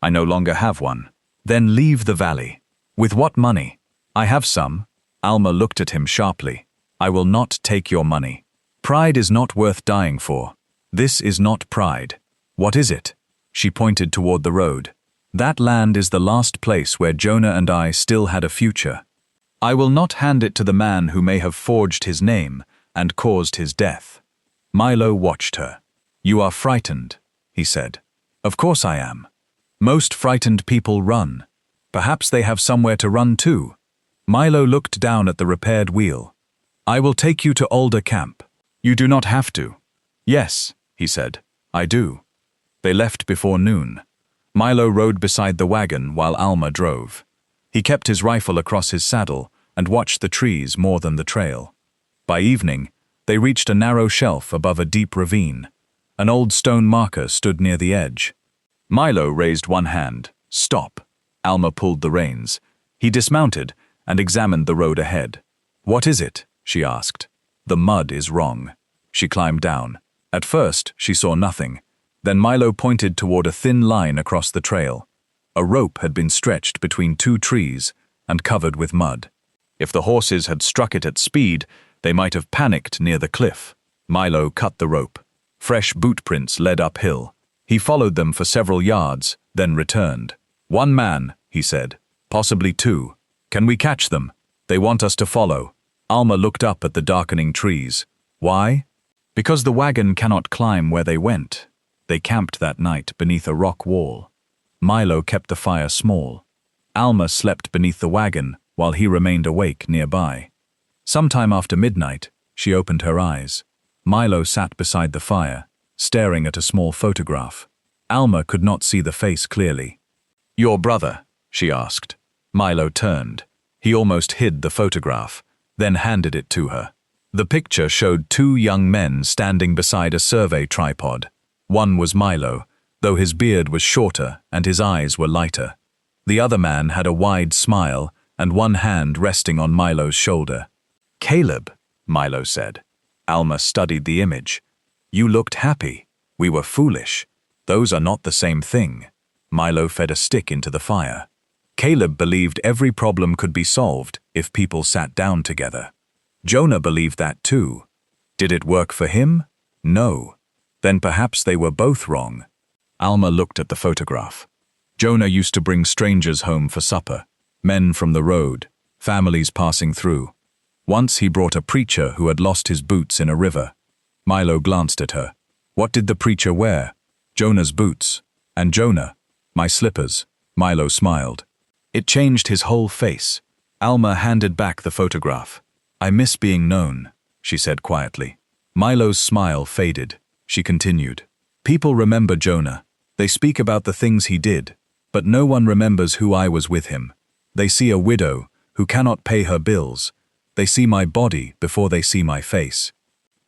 I no longer have one. Then leave the valley. With what money? I have some. Alma looked at him sharply. I will not take your money. Pride is not worth dying for. This is not pride. What is it? She pointed toward the road. That land is the last place where Jonah and I still had a future. I will not hand it to the man who may have forged his name and caused his death. Milo watched her. You are frightened, he said. Of course I am. Most frightened people run. Perhaps they have somewhere to run to. Milo looked down at the repaired wheel. I will take you to Alder Camp. You do not have to. Yes, he said. I do. They left before noon. Milo rode beside the wagon while Alma drove. He kept his rifle across his saddle and watched the trees more than the trail. By evening, they reached a narrow shelf above a deep ravine. An old stone marker stood near the edge. Milo raised one hand. Stop. Alma pulled the reins. He dismounted and examined the road ahead. What is it? She asked. The mud is wrong. She climbed down. At first, she saw nothing. Then Milo pointed toward a thin line across the trail. A rope had been stretched between 2 trees and covered with mud. If the horses had struck it at speed, they might have panicked near the cliff. Milo cut the rope. Fresh boot prints led uphill. He followed them for several yards, then returned. 1 man, he said. Possibly 2. Can we catch them? They want us to follow. Alma looked up at the darkening trees. Why? Because the wagon cannot climb where they went. They camped that night beneath a rock wall. Milo kept the fire small. Alma slept beneath the wagon while he remained awake nearby. Sometime after midnight, she opened her eyes. Milo sat beside the fire, staring at a small photograph. Alma could not see the face clearly. "Your brother?" she asked. Milo turned. He almost hid the photograph, then handed it to her. The picture showed two young men standing beside a survey tripod. One was Milo, though his beard was shorter and his eyes were lighter. The other man had a wide smile and one hand resting on Milo's shoulder. "Caleb," Milo said. Alma studied the image. "You looked happy. We were foolish. Those are not the same thing." Milo fed a stick into the fire. Caleb believed every problem could be solved if people sat down together. Jonah believed that too. Did it work for him? No. Then perhaps they were both wrong. Alma looked at the photograph. Jonah used to bring strangers home for supper, men from the road, families passing through. Once he brought a preacher who had lost his boots in a river. Milo glanced at her. What did the preacher wear? Jonah's boots. And Jonah? My slippers. Milo smiled. It changed his whole face. Alma handed back the photograph. "I miss being known," she said quietly. Milo's smile faded. She continued. "People remember Jonah. They speak about the things he did, but no one remembers who I was with him. They see a widow who cannot pay her bills. They see my body before they see my face."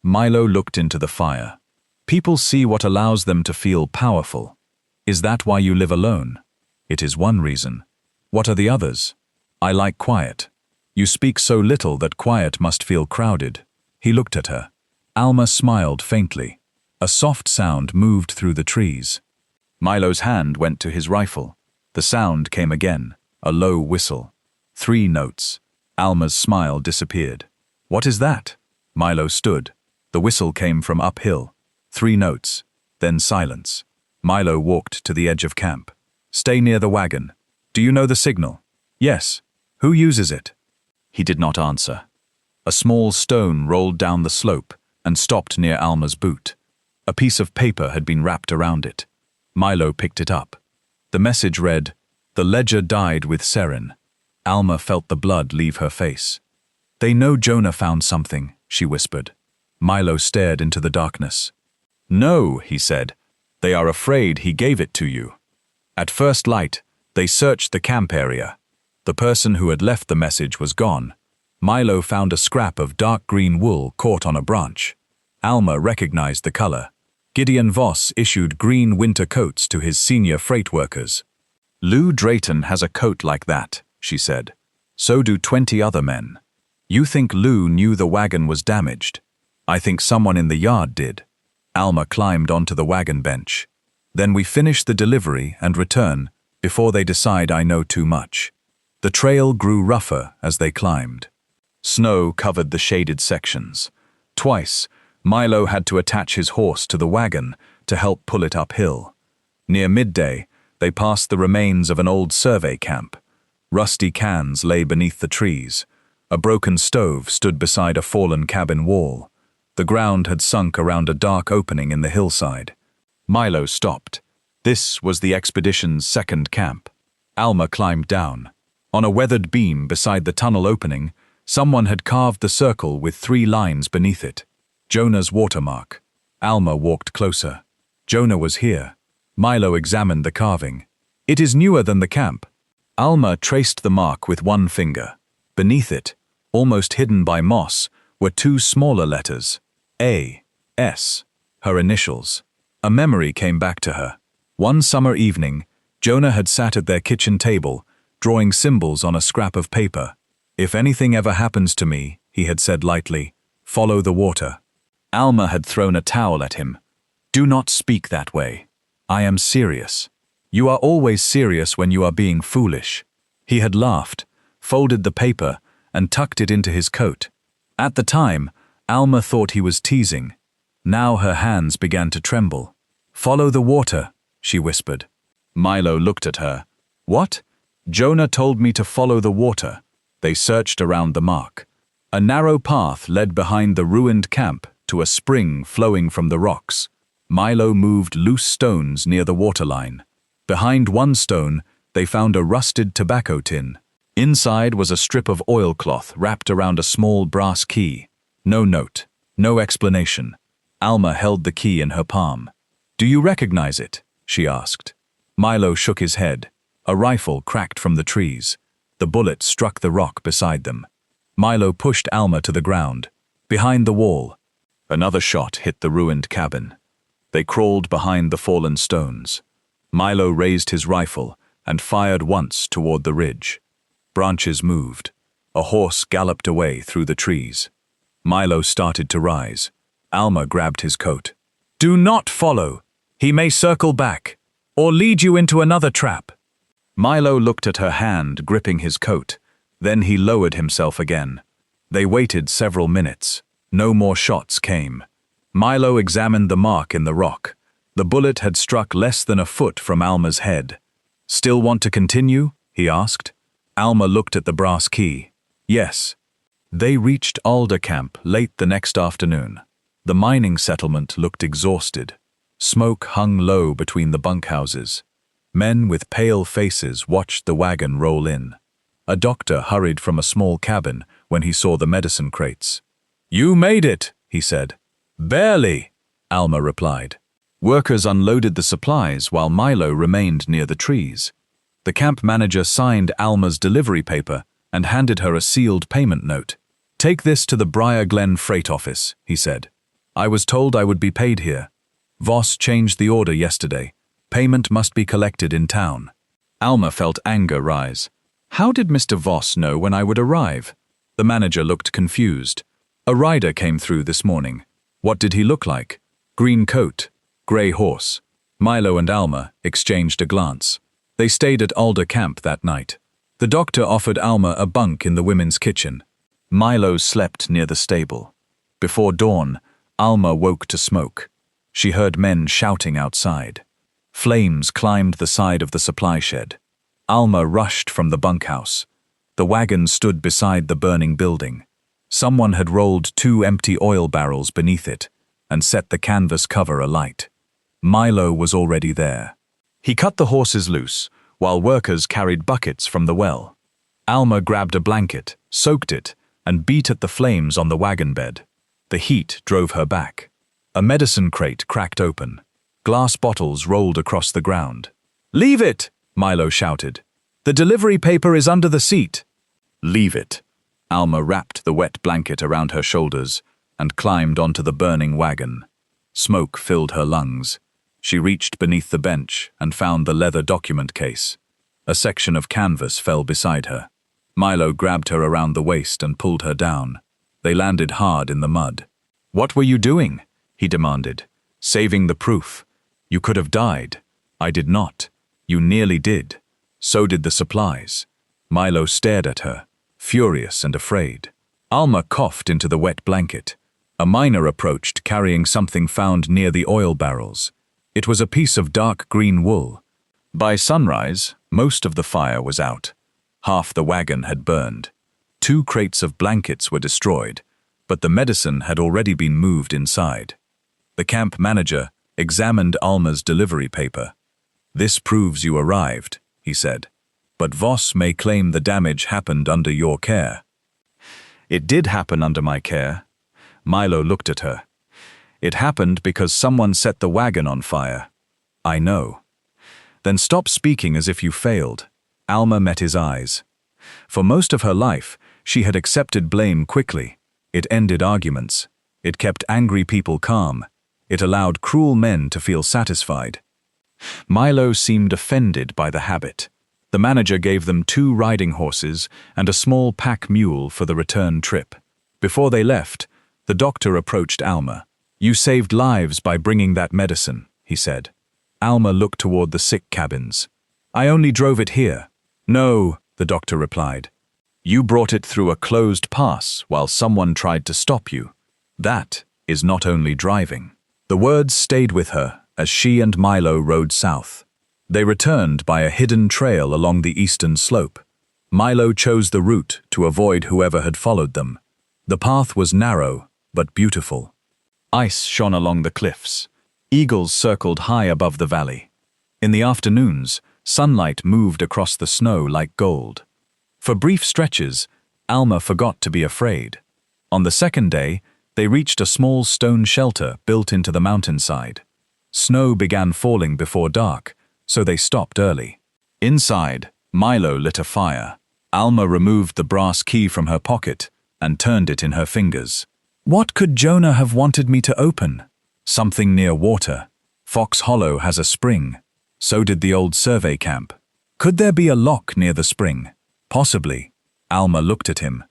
Milo looked into the fire. "People see what allows them to feel powerful. Is that why you live alone?" "It is one reason. What are the others?" "I like quiet. You speak so little that quiet must feel crowded." He looked at her. Alma smiled faintly. A soft sound moved through the trees. Milo's hand went to his rifle. The sound came again, a low whistle. 3 notes. Alma's smile disappeared. "What is that?" Milo stood. The whistle came from uphill. 3 notes, then silence. Milo walked to the edge of camp. "Stay near the wagon. Do you know the signal?" "Yes." "Who uses it?" He did not answer. A small stone rolled down the slope and stopped near Alma's boot. A piece of paper had been wrapped around it. Milo picked it up. The message read, "The ledger died with Serrin." Alma felt the blood leave her face. "They know Jonah found something," she whispered. Milo stared into the darkness. "No," he said. "They are afraid he gave it to you." At first light, they searched the camp area. The person who had left the message was gone. Milo found a scrap of dark green wool caught on a branch. Alma recognized the color. Gideon Voss issued green winter coats to his senior freight workers. "Lou Drayton has a coat like that," she said. "So do 20 other men. You think Lou knew the wagon was damaged. I think someone in the yard did." Alma climbed onto the wagon bench. "Then we finish the delivery and return before they decide I know too much." The trail grew rougher as they climbed. Snow covered the shaded sections. Twice, Milo had to attach his horse to the wagon to help pull it uphill. Near midday, they passed the remains of an old survey camp. Rusty cans lay beneath the trees. A broken stove stood beside a fallen cabin wall. The ground had sunk around a dark opening in the hillside. Milo stopped. This was the expedition's second camp. Alma climbed down. On a weathered beam beside the tunnel opening, someone had carved the circle with 3 lines beneath it. Jonah's watermark. Alma walked closer. Jonah was here. Milo examined the carving. "It is newer than the camp." Alma traced the mark with 1 finger. Beneath it, almost hidden by moss, were 2 smaller letters. A. S. Her initials. A memory came back to her. One summer evening, Jonah had sat at their kitchen table, drawing symbols on a scrap of paper. "If anything ever happens to me," he had said lightly, "follow the water." Alma had thrown a towel at him. "Do not speak that way. I am serious. You are always serious when you are being foolish." He had laughed, folded the paper, and tucked it into his coat. At the time, Alma thought he was teasing. Now her hands began to tremble. "Follow the water," she whispered. Milo looked at her. "What?" "Jonah told me to follow the water." They searched around the mark. A narrow path led behind the ruined camp to a spring flowing from the rocks. Milo moved loose stones near the waterline. Behind one stone, they found a rusted tobacco tin. Inside was a strip of oilcloth wrapped around a small brass key. No note, no explanation. Alma held the key in her palm. "Do you recognize it?" she asked. Milo shook his head. A rifle cracked from the trees. The bullet struck the rock beside them. Milo pushed Alma to the ground. Behind the wall, another shot hit the ruined cabin. They crawled behind the fallen stones. Milo raised his rifle and fired once toward the ridge. Branches moved. A horse galloped away through the trees. Milo started to rise. Alma grabbed his coat. "Do not follow. He may circle back, or lead you into another trap." Milo looked at her hand gripping his coat. Then he lowered himself again. They waited several minutes. No more shots came. Milo examined the mark in the rock. The bullet had struck less than a foot from Alma's head. "Still want to continue?" he asked. Alma looked at the brass key. "Yes." They reached Alder Camp late the next afternoon. The mining settlement looked exhausted. Smoke hung low between the bunkhouses. Men with pale faces watched the wagon roll in. A doctor hurried from a small cabin when he saw the medicine crates. "You made it," he said. "Barely," Alma replied. Workers unloaded the supplies while Milo remained near the trees. The camp manager signed Alma's delivery paper and handed her a sealed payment note. "Take this to the Briar Glen freight office," he said. "I was told I would be paid here. Voss changed the order yesterday. Payment must be collected in town." Alma felt anger rise. How did Mr. Voss know when I would arrive? The manager looked confused. "A rider came through this morning. What did he look like?" "Green coat, grey horse." Milo and Alma exchanged a glance. They stayed at Alder Camp that night. The doctor offered Alma a bunk in the women's kitchen. Milo slept near the stable. Before dawn, Alma woke to smoke. She heard men shouting outside. Flames climbed the side of the supply shed. Alma rushed from the bunkhouse. The wagon stood beside the burning building. Someone had rolled 2 empty oil barrels beneath it and set the canvas cover alight. Milo was already there. He cut the horses loose, while workers carried buckets from the well. Alma grabbed a blanket, soaked it, and beat at the flames on the wagon bed. The heat drove her back. A medicine crate cracked open. Glass bottles rolled across the ground. "Leave it!" Milo shouted. "The delivery paper is under the seat." "Leave it." Alma wrapped the wet blanket around her shoulders and climbed onto the burning wagon. Smoke filled her lungs. She reached beneath the bench and found the leather document case. A section of canvas fell beside her. Milo grabbed her around the waist and pulled her down. They landed hard in the mud. "What were you doing?" he demanded. "Saving the proof. You could have died. I did not. You nearly did. So did the supplies." Milo stared at her, furious and afraid. Alma coughed into the wet blanket. A miner approached carrying something found near the oil barrels. It was a piece of dark green wool. By sunrise, most of the fire was out. Half the wagon had burned. 2 crates of blankets were destroyed, but the medicine had already been moved inside. The camp manager examined Alma's delivery paper. "This proves you arrived," he said. "But Voss may claim the damage happened under your care." "It did happen under my care." Milo looked at her. "It happened because someone set the wagon on fire." "I know." "Then stop speaking as if you failed." Alma met his eyes. For most of her life, she had accepted blame quickly. It ended arguments. It kept angry people calm. It allowed cruel men to feel satisfied. Milo seemed offended by the habit. The manager gave them 2 riding horses and a small pack mule for the return trip. Before they left, the doctor approached Alma. "You saved lives by bringing that medicine," he said. Alma looked toward the sick cabins. "I only drove it here." "No," the doctor replied. "You brought it through a closed pass while someone tried to stop you. That is not only driving." The words stayed with her as she and Milo rode south. They returned by a hidden trail along the eastern slope. Milo chose the route to avoid whoever had followed them. The path was narrow, but beautiful. Ice shone along the cliffs. Eagles circled high above the valley. In the afternoons, sunlight moved across the snow like gold. For brief stretches, Alma forgot to be afraid. On the second day, they reached a small stone shelter built into the mountainside. Snow began falling before dark, so they stopped early. Inside, Milo lit a fire. Alma removed the brass key from her pocket and turned it in her fingers. What could Jonah have wanted me to open? Something near water. Fox Hollow has a spring. So did the old survey camp. Could there be a lock near the spring? Possibly. Alma looked at him.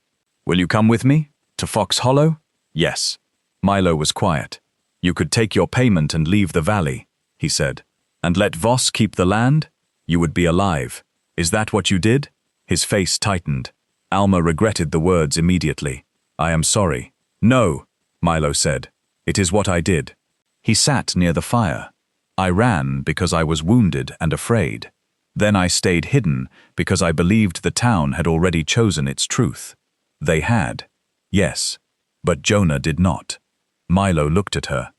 Will you come with me? To Fox Hollow? Yes. Milo was quiet. You could take your payment and leave the valley, he said. And let Voss keep the land? You would be alive. Is that what you did? His face tightened. Alma regretted the words immediately. I am sorry. No, Milo said. It is what I did. He sat near the fire. I ran because I was wounded and afraid. Then I stayed hidden because I believed the town had already chosen its truth. They had. Yes. But Jonah did not. Milo looked at her.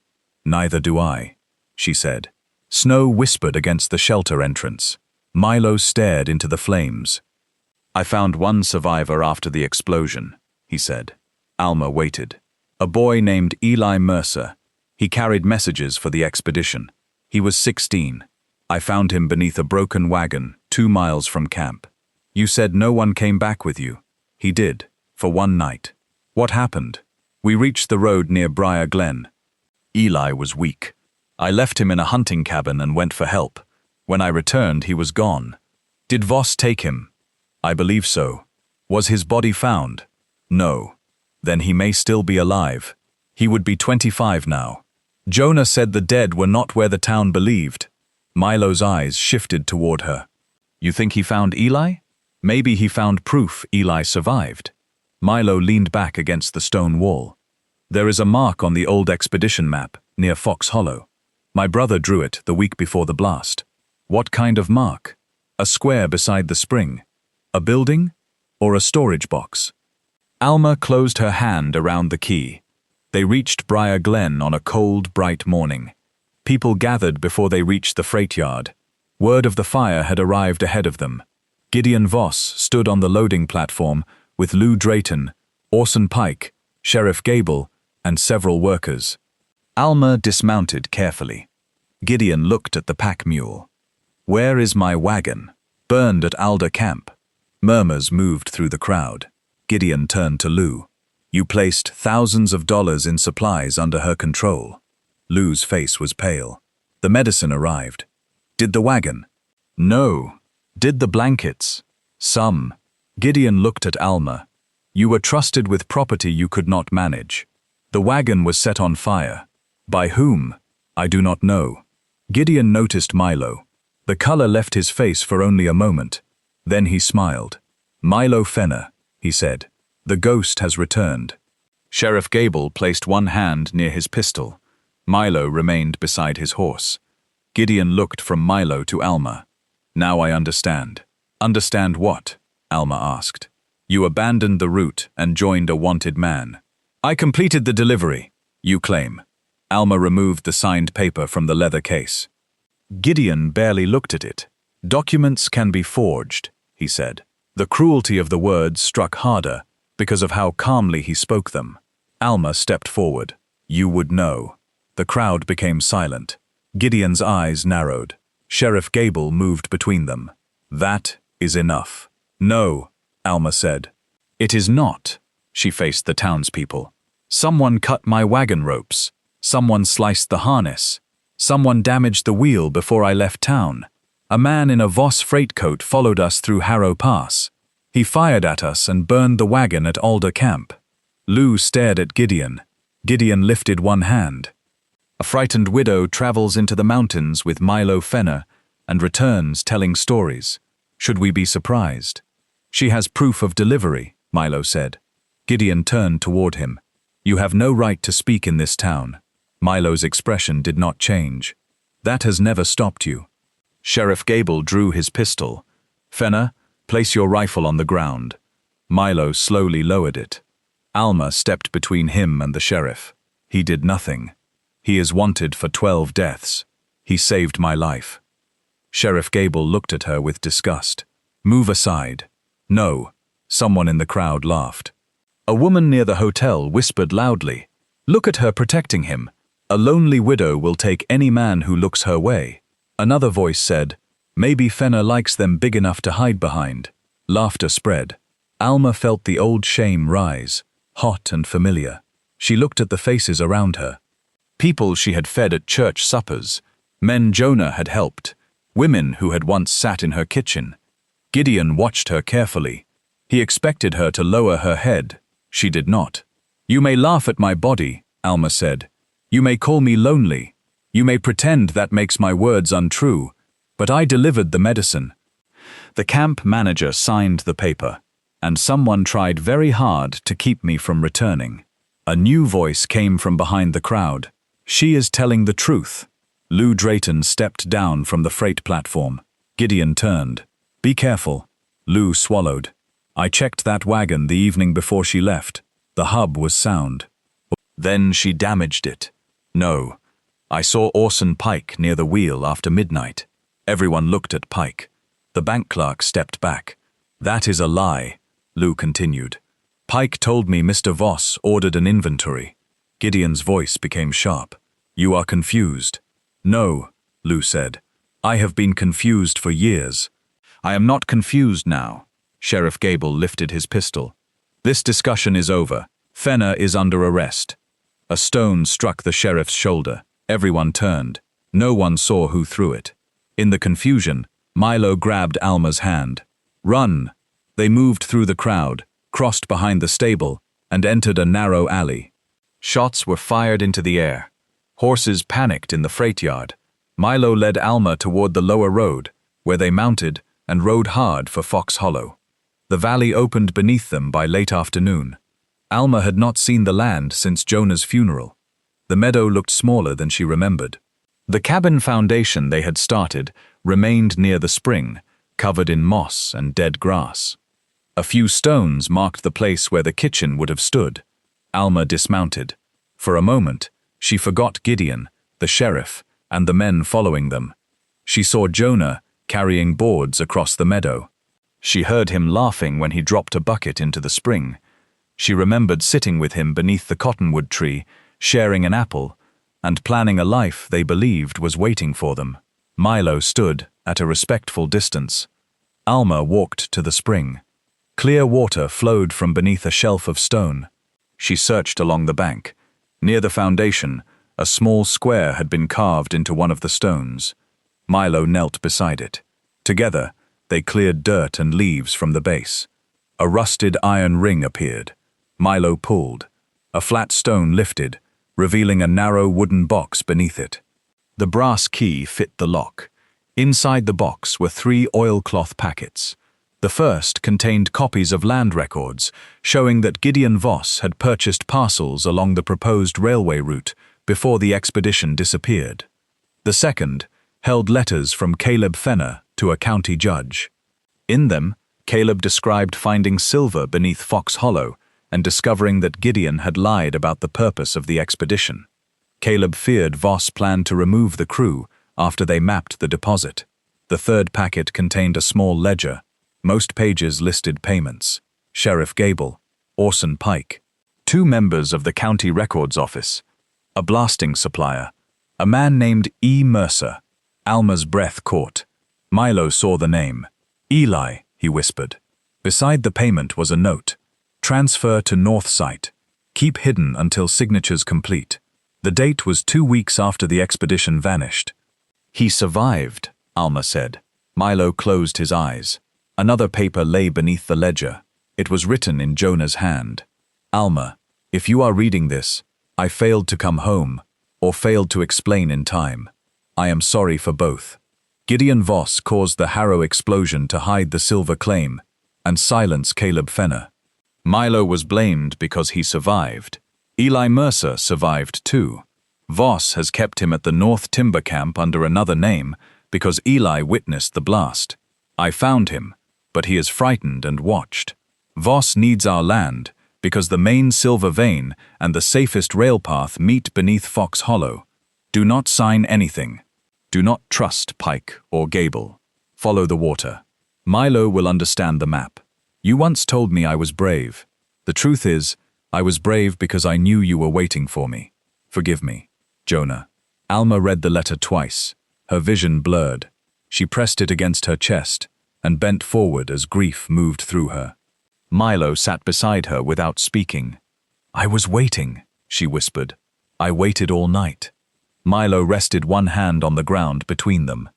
Neither do I, she said. Snow whispered against the shelter entrance. Milo stared into the flames. I found one survivor after the explosion, he said. Alma waited. A boy named Eli Mercer. He carried messages for the expedition. He was 16. I found him beneath a broken wagon 2 miles from camp. You said no one came back with you. He did, for one night. What happened? We reached the road near Briar Glen. Eli was weak. I left him in a hunting cabin and went for help. When I returned, he was gone. Did Voss take him? I believe so. Was his body found? No. Then he may still be alive. He would be 25 now. Jonah said the dead were not where the town believed. Milo's eyes shifted toward her. You think he found Eli? Maybe he found proof Eli survived. Milo leaned back against the stone wall. There is a mark on the old expedition map, near Fox Hollow. My brother drew it the week before the blast. What kind of mark? A square beside the spring? A building? Or a storage box? Alma closed her hand around the key. They reached Briar Glen on a cold, bright morning. People gathered before they reached the freight yard. Word of the fire had arrived ahead of them. Gideon Voss stood on the loading platform with Lou Drayton, Orson Pike, Sheriff Gable, and several workers. Alma dismounted carefully. Gideon looked at the pack mule. Where is my wagon? Burned at Alder Camp. Murmurs moved through the crowd. Gideon turned to Lou. You placed thousands of dollars in supplies under her control. Lou's face was pale. The medicine arrived. Did the wagon? No. Did the blankets? Some. Gideon looked at Alma. You were trusted with property you could not manage. The wagon was set on fire. By whom? I do not know. Gideon noticed Milo. The color left his face for only a moment. Then he smiled. Milo Fenner, he said. The ghost has returned. Sheriff Gable placed one hand near his pistol. Milo remained beside his horse. Gideon looked from Milo to Alma. Now I understand. Understand what? Alma asked. You abandoned the route and joined a wanted man. I completed the delivery, you claim. Alma removed the signed paper from the leather case. Gideon barely looked at it. Documents can be forged, he said. The cruelty of the words struck harder because of how calmly he spoke them. Alma stepped forward. You would know. The crowd became silent. Gideon's eyes narrowed. Sheriff Gable moved between them. That is enough. No, Alma said. It is not. She faced the townspeople. Someone cut my wagon ropes. Someone sliced the harness. Someone damaged the wheel before I left town. A man in a Voss freight coat followed us through Harrow Pass. He fired at us and burned the wagon at Alder Camp. Lou stared at Gideon. Gideon lifted one hand. A frightened widow travels into the mountains with Milo Fenner and returns telling stories. Should we be surprised? She has proof of delivery, Milo said. Gideon turned toward him. You have no right to speak in this town. Milo's expression did not change. That has never stopped you. Sheriff Gable drew his pistol. Fenner, place your rifle on the ground. Milo slowly lowered it. Alma stepped between him and the sheriff. He did nothing. He is wanted for 12 deaths. He saved my life. Sheriff Gable looked at her with disgust. Move aside. No. Someone in the crowd laughed. A woman near the hotel whispered loudly. Look at her protecting him. A lonely widow will take any man who looks her way. Another voice said, Maybe Fenner likes them big enough to hide behind. Laughter spread. Alma felt the old shame rise, hot and familiar. She looked at the faces around her. People she had fed at church suppers, men Jonah had helped, women who had once sat in her kitchen. Gideon watched her carefully. He expected her to lower her head. She did not. "You may laugh at my body," Alma said. "You may call me lonely. You may pretend that makes my words untrue, but I delivered the medicine." The camp manager signed the paper, and someone tried very hard to keep me from returning. A new voice came from behind the crowd. "She is telling the truth." Lou Drayton stepped down from the freight platform. Gideon turned. "Be careful." Lou swallowed. "I checked that wagon the evening before she left. The hub was sound. Then she damaged it." "No. I saw Orson Pike near the wheel after midnight." Everyone looked at Pike. The bank clerk stepped back. "That is a lie," Lou continued. "Pike told me Mr. Voss ordered an inventory." Gideon's voice became sharp. "You are confused." "No," Lou said. "I have been confused for years." "I am not confused now." Sheriff Gable lifted his pistol. "This discussion is over. Fenner is under arrest." A stone struck the sheriff's shoulder. Everyone turned. No one saw who threw it. In the confusion, Milo grabbed Alma's hand. "Run!" They moved through the crowd, crossed behind the stable, and entered a narrow alley. Shots were fired into the air. Horses panicked in the freight yard. Milo led Alma toward the lower road, where they mounted and rode hard for Fox Hollow. The valley opened beneath them by late afternoon. Alma had not seen the land since Jonah's funeral. The meadow looked smaller than she remembered. The cabin foundation they had started remained near the spring, covered in moss and dead grass. A few stones marked the place where the kitchen would have stood. Alma dismounted. For a moment, she forgot Gideon, the sheriff, and the men following them. She saw Jonah carrying boards across the meadow. She heard him laughing when he dropped a bucket into the spring. She remembered sitting with him beneath the cottonwood tree, sharing an apple, and planning a life they believed was waiting for them. Milo stood at a respectful distance. Alma walked to the spring. Clear water flowed from beneath a shelf of stone. She searched along the bank. Near the foundation, a small square had been carved into one of the stones. Milo knelt beside it. Together, they cleared dirt and leaves from the base. A rusted iron ring appeared. Milo pulled. A flat stone lifted, revealing a narrow wooden box beneath it. The brass key fit the lock. Inside the box were 3 oilcloth packets. The first contained copies of land records, showing that Gideon Voss had purchased parcels along the proposed railway route before the expedition disappeared. The second held letters from Caleb Fenner to a county judge. In them, Caleb described finding silver beneath Fox Hollow and discovering that Gideon had lied about the purpose of the expedition. Caleb feared Voss planned to remove the crew after they mapped the deposit. The third packet contained a small ledger. Most pages listed payments. Sheriff Gable, Orson Pike, 2 members of the county records office, a blasting supplier, a man named E. Mercer. Alma's breath caught. Milo saw the name. "Eli," he whispered. Beside the payment was a note. "Transfer to North Site. Keep hidden until signatures complete." The date was 2 weeks after the expedition vanished. "He survived," Alma said. Milo closed his eyes. Another paper lay beneath the ledger. It was written in Jonah's hand. "Alma, if you are reading this, I failed to come home, or failed to explain in time. I am sorry for both. Gideon Voss caused the Harrow explosion to hide the silver claim and silence Caleb Fenner. Milo was blamed because he survived. Eli Mercer survived too. Voss has kept him at the North Timber Camp under another name because Eli witnessed the blast. I found him, but he is frightened and watched. Voss needs our land because the main silver vein and the safest rail path meet beneath Fox Hollow. Do not sign anything. Do not trust Pike or Gable. Follow the water. Milo will understand the map. You once told me I was brave. The truth is, I was brave because I knew you were waiting for me. Forgive me, Jonah." Alma read the letter twice. Her vision blurred. She pressed it against her chest and bent forward as grief moved through her. Milo sat beside her without speaking. "I was waiting," she whispered. "I waited all night." Milo rested one hand on the ground between them.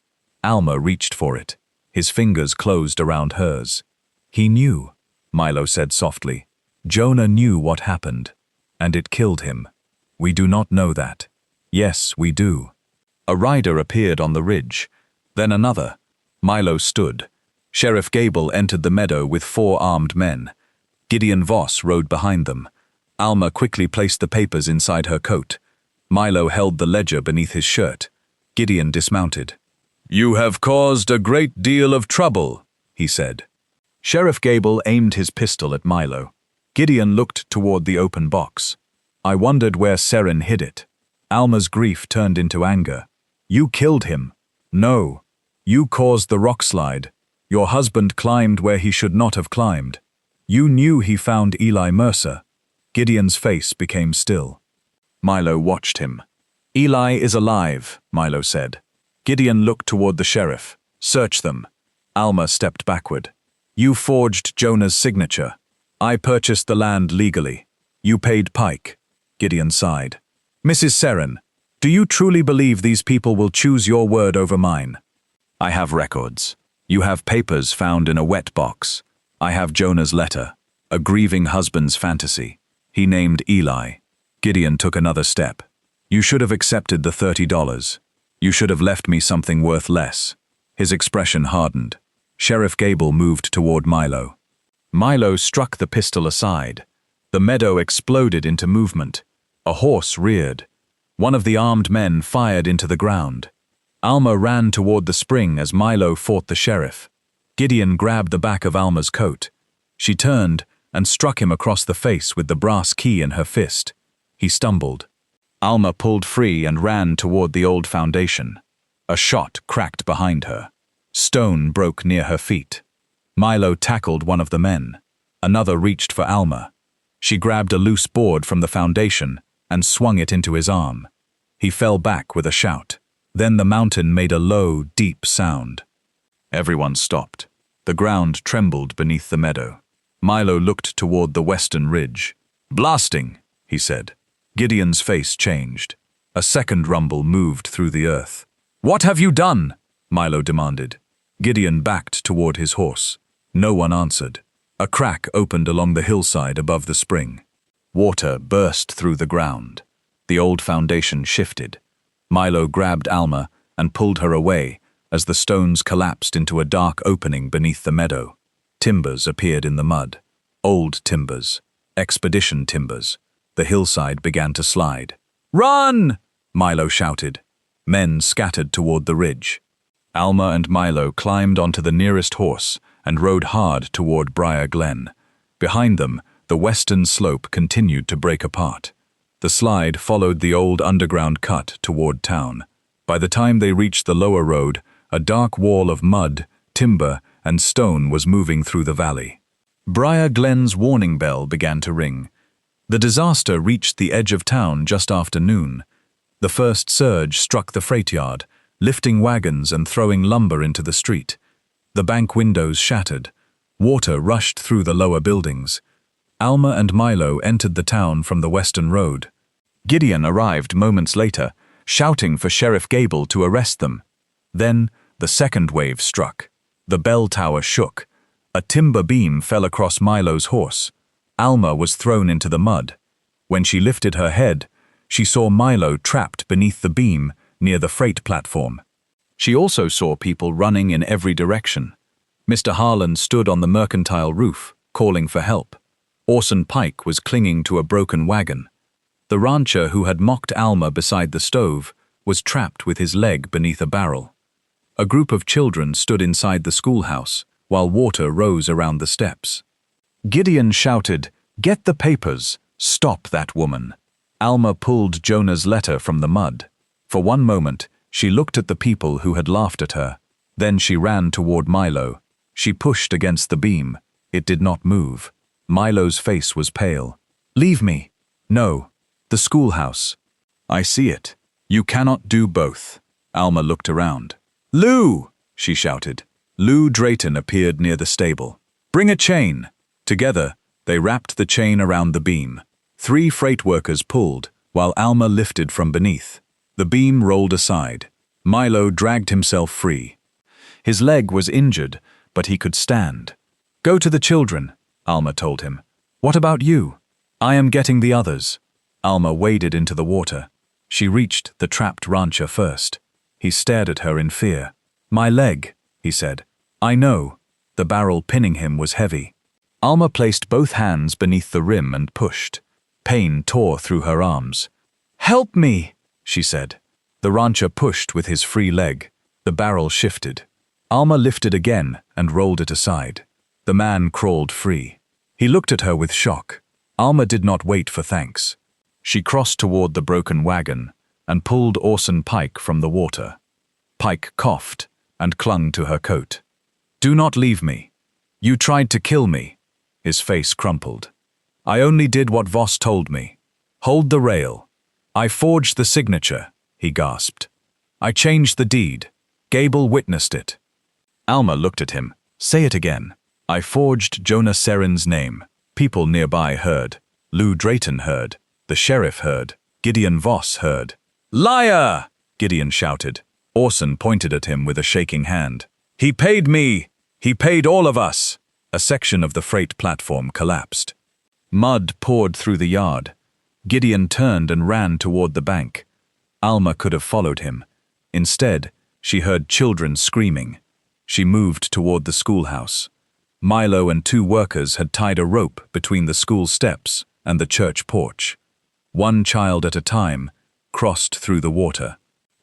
Alma reached for it. His fingers closed around hers. "He knew," Milo said softly. "Jonah knew what happened, and it killed him. We do not know that." "Yes, we do." A rider appeared on the ridge, then another. Milo stood. Sheriff Gable entered the meadow with 4 armed men. Gideon Voss rode behind them. Alma quickly placed the papers inside her coat. Milo held the ledger beneath his shirt. Gideon dismounted. "You have caused a great deal of trouble," he said. Sheriff Gable aimed his pistol at Milo. Gideon looked toward the open box. "I wondered where Serrin hid it." Alma's grief turned into anger. "You killed him." "No. You caused the rock slide. Your husband climbed where he should not have climbed. You knew he found Eli Mercer." Gideon's face became still. Milo watched him. "Eli is alive," Milo said. Gideon looked toward the sheriff. "Search them." Alma stepped backward. "You forged Jonah's signature. I purchased the land legally. You paid Pike." Gideon sighed. "Mrs. Serrin, do you truly believe these people will choose your word over mine?" "I have records. You have papers found in a wet box. I have Jonah's letter, a grieving husband's fantasy. He named Eli." Gideon took another step. "You should have accepted the $30. You should have left me something worth less." His expression hardened. Sheriff Gable moved toward Milo. Milo struck the pistol aside. The meadow exploded into movement. A horse reared. One of the armed men fired into the ground. Alma ran toward the spring as Milo fought the sheriff. Gideon grabbed the back of Alma's coat. She turned and struck him across the face with the brass key in her fist. He stumbled. Alma pulled free and ran toward the old foundation. A shot cracked behind her. Stone broke near her feet. Milo tackled one of the men. Another reached for Alma. She grabbed a loose board from the foundation and swung it into his arm. He fell back with a shout. Then the mountain made a low, deep sound. Everyone stopped. The ground trembled beneath the meadow. Milo looked toward the western ridge. "Blasting," he said. Gideon's face changed. A second rumble moved through the earth. "What have you done?" Milo demanded. Gideon backed toward his horse. No one answered. A crack opened along the hillside above the spring. Water burst through the ground. The old foundation shifted. Milo grabbed Alma and pulled her away as the stones collapsed into a dark opening beneath the meadow. Timbers appeared in the mud. Old timbers. Expedition timbers. The hillside began to slide. "Run!" Milo shouted. Men scattered toward the ridge. Alma and Milo climbed onto the nearest horse and rode hard toward Briar Glen. Behind them, the western slope continued to break apart. The slide followed the old underground cut toward town. By the time they reached the lower road, a dark wall of mud, timber, and stone was moving through the valley. Briar Glen's warning bell began to ring. The disaster reached the edge of town just after noon. The first surge struck the freight yard, lifting wagons and throwing lumber into the street. The bank windows shattered. Water rushed through the lower buildings. Alma and Milo entered the town from the western road. Gideon arrived moments later, shouting for Sheriff Gable to arrest them. Then, the second wave struck. The bell tower shook. A timber beam fell across Milo's horse. Alma was thrown into the mud. When she lifted her head, she saw Milo trapped beneath the beam near the freight platform. She also saw people running in every direction. Mr. Harlan stood on the mercantile roof, calling for help. Orson Pike was clinging to a broken wagon. The rancher who had mocked Alma beside the stove was trapped with his leg beneath a barrel. A group of children stood inside the schoolhouse, while water rose around the steps. Gideon shouted, "Get the papers! Stop that woman!" Alma pulled Jonah's letter from the mud. For one moment, she looked at the people who had laughed at her. Then she ran toward Milo. She pushed against the beam. It did not move. Milo's face was pale. "Leave me." "No. The schoolhouse." "I see it. You cannot do both." Alma looked around. "Lou!" she shouted. Lou Drayton appeared near the stable. Bring a chain. Together, they wrapped the chain around the beam. 3 freight workers pulled, while Alma lifted from beneath. The beam rolled aside. Milo dragged himself free. His leg was injured, but he could stand. Go to the children, Alma told him. What about you? I am getting the others. Alma waded into the water. She reached the trapped rancher first. He stared at her in fear. My leg, he said. I know. The barrel pinning him was heavy. Alma placed both hands beneath the rim and pushed. Pain tore through her arms. Help me, she said. The rancher pushed with his free leg. The barrel shifted. Alma lifted again and rolled it aside. The man crawled free. He looked at her with shock. Alma did not wait for thanks. She crossed toward the broken wagon and pulled Orson Pike from the water. Pike coughed and clung to her coat. Do not leave me. You tried to kill me. His face crumpled. I only did what Voss told me. Hold the rail. I forged the signature, he gasped. I changed the deed. Gable witnessed it. Alma looked at him. Say it again. I forged Jonah Serrin's name. People nearby heard. Lou Drayton heard. The sheriff heard. Gideon Voss heard. Liar! Gideon shouted. Orson pointed at him with a shaking hand. He paid me! He paid all of us! A section of the freight platform collapsed. Mud poured through the yard. Gideon turned and ran toward the bank. Alma could have followed him. Instead, she heard children screaming. She moved toward the schoolhouse. Milo and 2 workers had tied a rope between the school steps and the church porch. 1 child at a time crossed through the water.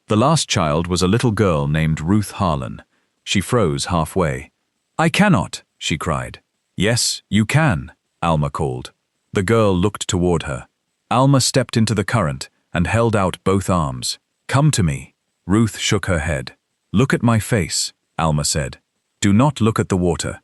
The last child was a little girl named Ruth Harlan. She froze halfway. I cannot, she cried. Yes, you can, Alma called. The girl looked toward her. Alma stepped into the current and held out both arms. Come to me. Ruth shook her head. Look at my face, Alma said. Do not look at the water.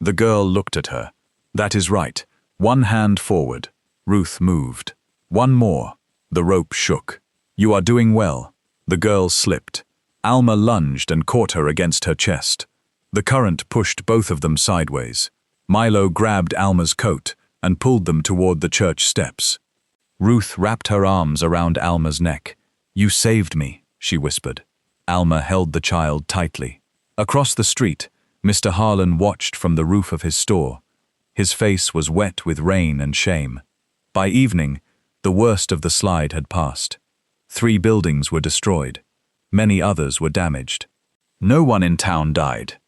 The girl looked at her. That is right. 1 hand forward. Ruth moved. 1 more. The rope shook. You are doing well. The girl slipped. Alma lunged and caught her against her chest. The current pushed both of them sideways. Milo grabbed Alma's coat and pulled them toward the church steps. Ruth wrapped her arms around Alma's neck. You saved me, she whispered. Alma held the child tightly. Across the street, Mr. Harlan watched from the roof of his store. His face was wet with rain and shame. By evening, the worst of the slide had passed. 3 buildings were destroyed. Many others were damaged. No one in town died.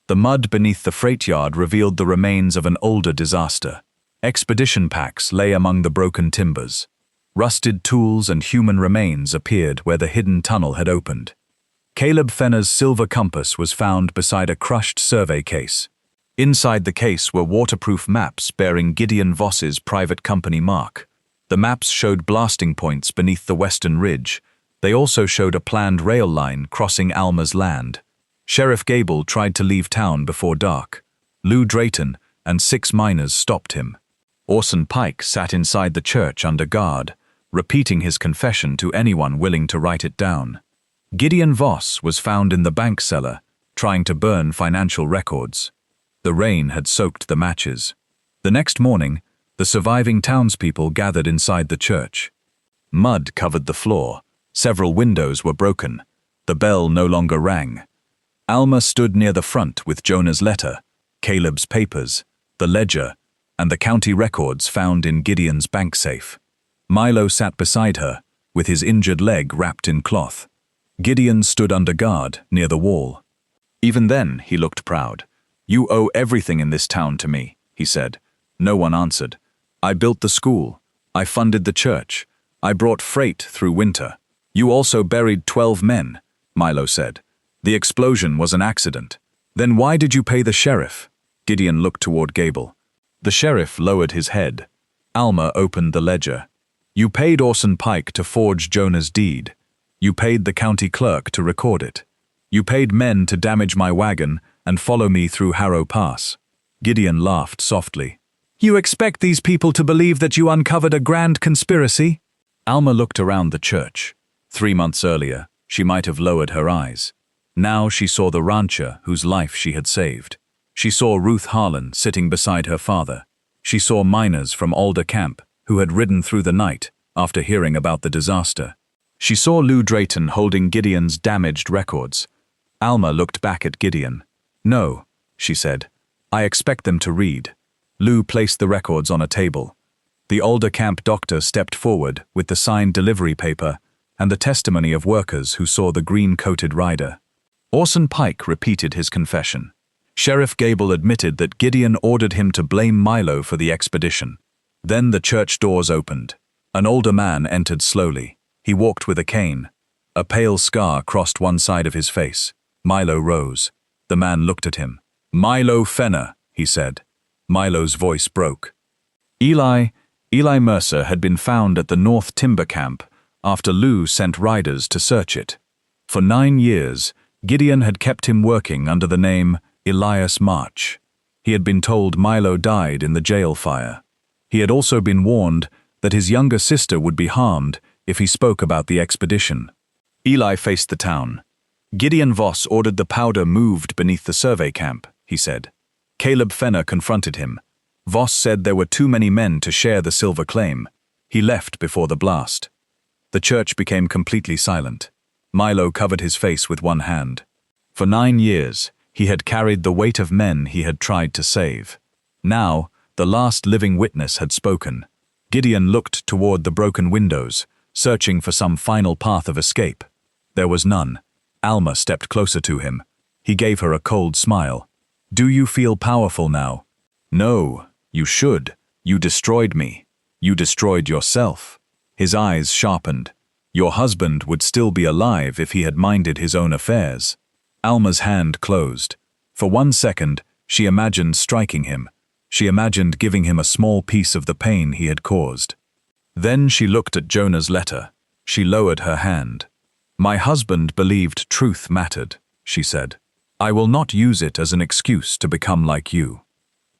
The mud beneath the freight yard revealed the remains of an older disaster. Expedition packs lay among the broken timbers. Rusted tools and human remains appeared where the hidden tunnel had opened. Caleb Fenner's silver compass was found beside a crushed survey case. Inside the case were waterproof maps bearing Gideon Voss's private company mark. The maps showed blasting points beneath the western ridge. They also showed a planned rail line crossing Alma's land. Sheriff Gable tried to leave town before dark. Lou Drayton and 6 miners stopped him. Orson Pike sat inside the church under guard, repeating his confession to anyone willing to write it down. Gideon Voss was found in the bank cellar, trying to burn financial records. The rain had soaked the matches. The next morning, the surviving townspeople gathered inside the church. Mud covered the floor. Several windows were broken. The bell no longer rang. Alma stood near the front with Jonah's letter, Caleb's papers, the ledger, and the county records found in Gideon's bank safe. Milo sat beside her, with his injured leg wrapped in cloth. Gideon stood under guard near the wall. Even then, he looked proud. You owe everything in this town to me, he said. No one answered. I built the school. I funded the church. I brought freight through winter. You also buried 12 men, Milo said. The explosion was an accident. Then why did you pay the sheriff? Gideon looked toward Gable. The sheriff lowered his head. Alma opened the ledger. You paid Orson Pike to forge Jonah's deed. You paid the county clerk to record it. You paid men to damage my wagon and follow me through Harrow Pass. Gideon laughed softly. You expect these people to believe that you uncovered a grand conspiracy? Alma looked around the church. 3 months earlier, she might have lowered her eyes. Now she saw the rancher whose life she had saved. She saw Ruth Harlan sitting beside her father. She saw miners from Alder Camp who had ridden through the night after hearing about the disaster. She saw Lou Drayton holding Gideon's damaged records. Alma looked back at Gideon. "No," she said. "I expect them to read." Lou placed the records on a table. The Alder Camp doctor stepped forward with the signed delivery paper and the testimony of workers who saw the green-coated rider. Orson Pike repeated his confession. Sheriff Gable admitted that Gideon ordered him to blame Milo for the expedition. Then the church doors opened. An older man entered slowly. He walked with a cane. A pale scar crossed one side of his face. Milo rose. The man looked at him. "Milo Fenner," he said. Milo's voice broke. Eli Mercer had been found at the North Timber Camp after Lou sent riders to search it. For 9 years, Gideon had kept him working under the name Elias March. He had been told Milo died in the jail fire. He had also been warned that his younger sister would be harmed if he spoke about the expedition. Eli faced the town. "Gideon Voss ordered the powder moved beneath the survey camp," he said. Caleb Fenner confronted him. Voss said there were too many men to share the silver claim. He left before the blast. The church became completely silent. Milo covered his face with one hand. For 9 years, he had carried the weight of men he had tried to save. Now, the last living witness had spoken. Gideon looked toward the broken windows, searching for some final path of escape. There was none. Alma stepped closer to him. He gave her a cold smile. "Do you feel powerful now?" "No, you should. You destroyed me. You destroyed yourself." His eyes sharpened. "Your husband would still be alive if he had minded his own affairs." Alma's hand closed. For 1 second, she imagined striking him. She imagined giving him a small piece of the pain he had caused. Then she looked at Jonah's letter. She lowered her hand. "My husband believed truth mattered," she said. "I will not use it as an excuse to become like you."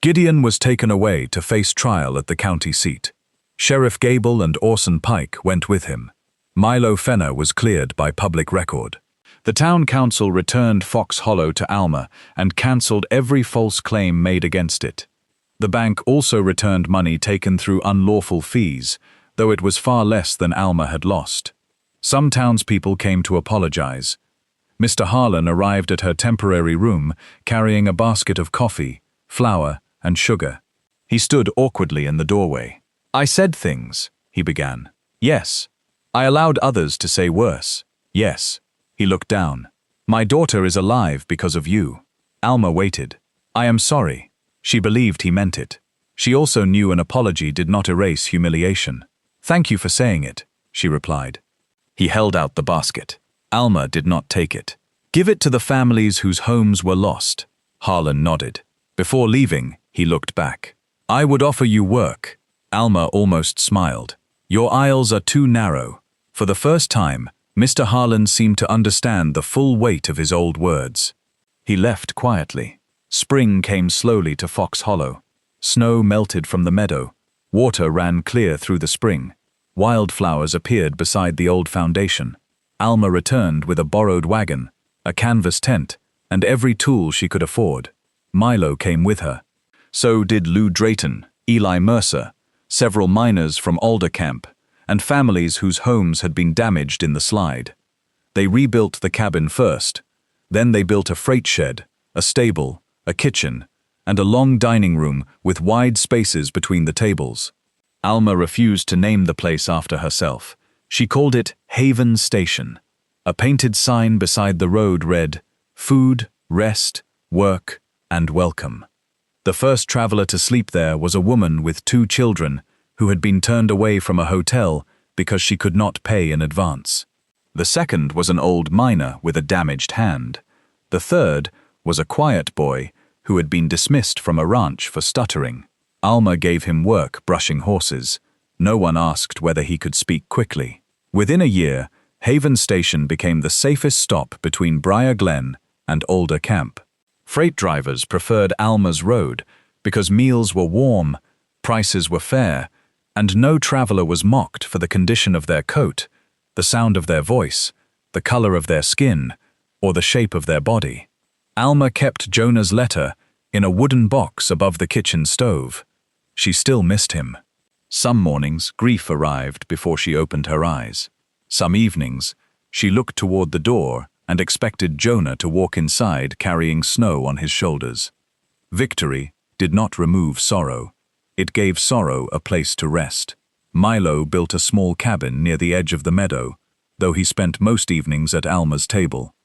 Gideon was taken away to face trial at the county seat. Sheriff Gable and Orson Pike went with him. Milo Fenner was cleared by public record. The town council returned Fox Hollow to Alma and cancelled every false claim made against it. The bank also returned money taken through unlawful fees, though it was far less than Alma had lost. Some townspeople came to apologize. Mr. Harlan arrived at her temporary room carrying a basket of coffee, flour, and sugar. He stood awkwardly in the doorway. "I said things," he began. "Yes. I allowed others to say worse. Yes." He looked down. "My daughter is alive because of you." Alma waited. "I am sorry." She believed he meant it. She also knew an apology did not erase humiliation. "Thank you for saying it," she replied. He held out the basket. Alma did not take it. "Give it to the families whose homes were lost." Harlan nodded. Before leaving, he looked back. "I would offer you work." Alma almost smiled. "Your aisles are too narrow." For the first time, Mr. Harlan seemed to understand the full weight of his old words. He left quietly. Spring came slowly to Fox Hollow. Snow melted from the meadow. Water ran clear through the spring. Wildflowers appeared beside the old foundation. Alma returned with a borrowed wagon, a canvas tent, and every tool she could afford. Milo came with her. So did Lou Drayton, Eli Mercer, several miners from Alder Camp, and families whose homes had been damaged in the slide. They rebuilt the cabin first. Then they built a freight shed, a stable, a kitchen, and a long dining room with wide spaces between the tables. Alma refused to name the place after herself. She called it Haven Station. A painted sign beside the road read, "Food, rest, work, and welcome." The first traveler to sleep there was a woman with 2 children who had been turned away from a hotel because she could not pay in advance. The second was an old miner with a damaged hand. The third was a quiet boy who had been dismissed from a ranch for stuttering. Alma gave him work brushing horses. No one asked whether he could speak quickly. Within a year, Haven Station became the safest stop between Briar Glen and Alder Camp. Freight drivers preferred Alma's road because meals were warm, prices were fair, and no traveler was mocked for the condition of their coat, the sound of their voice, the color of their skin, or the shape of their body. Alma kept Jonah's letter in a wooden box above the kitchen stove. She still missed him. Some mornings, grief arrived before she opened her eyes. Some evenings, she looked toward the door and expected Jonah to walk inside carrying snow on his shoulders. Victory did not remove sorrow. It gave sorrow a place to rest. Milo built a small cabin near the edge of the meadow, though he spent most evenings at Alma's table.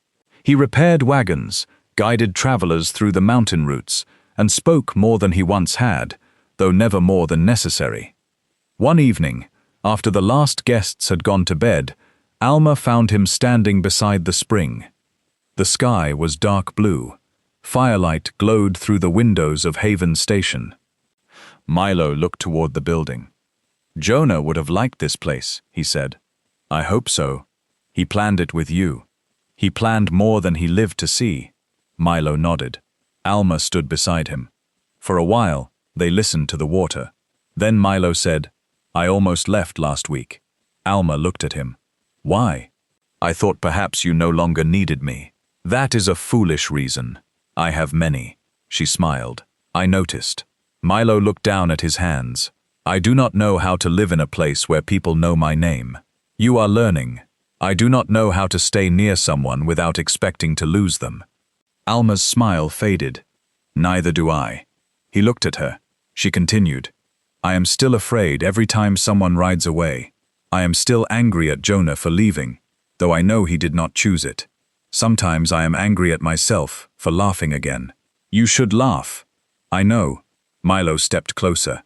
He repaired wagons, guided travelers through the mountain routes, and spoke more than he once had, though never more than necessary. One evening, after the last guests had gone to bed, Alma found him standing beside the spring. The sky was dark blue. Firelight glowed through the windows of Haven Station. Milo looked toward the building. "Jonah would have liked this place," he said. "I hope so. He planned it with you. He planned more than he lived to see." Milo nodded. Alma stood beside him. For a while, they listened to the water. Then Milo said, "I almost left last week." Alma looked at him. "Why?" "I thought perhaps you no longer needed me." "That is a foolish reason. I have many." She smiled. "I noticed." Milo looked down at his hands. "I do not know how to live in a place where people know my name. You are learning. I do not know how to stay near someone without expecting to lose them." Alma's smile faded. "Neither do I." He looked at her. She continued, "I am still afraid every time someone rides away. I am still angry at Jonah for leaving, though I know he did not choose it. Sometimes I am angry at myself for laughing again." "You should laugh." "I know." Milo stepped closer.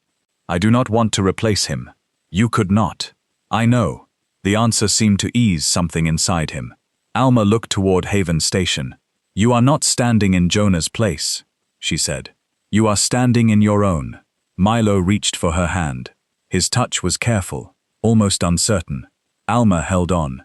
"I do not want to replace him." "You could not." "I know." The answer seemed to ease something inside him. Alma looked toward Haven Station. "You are not standing in Jonah's place," she said. "You are standing in your own." Milo reached for her hand. His touch was careful, almost uncertain. Alma held on.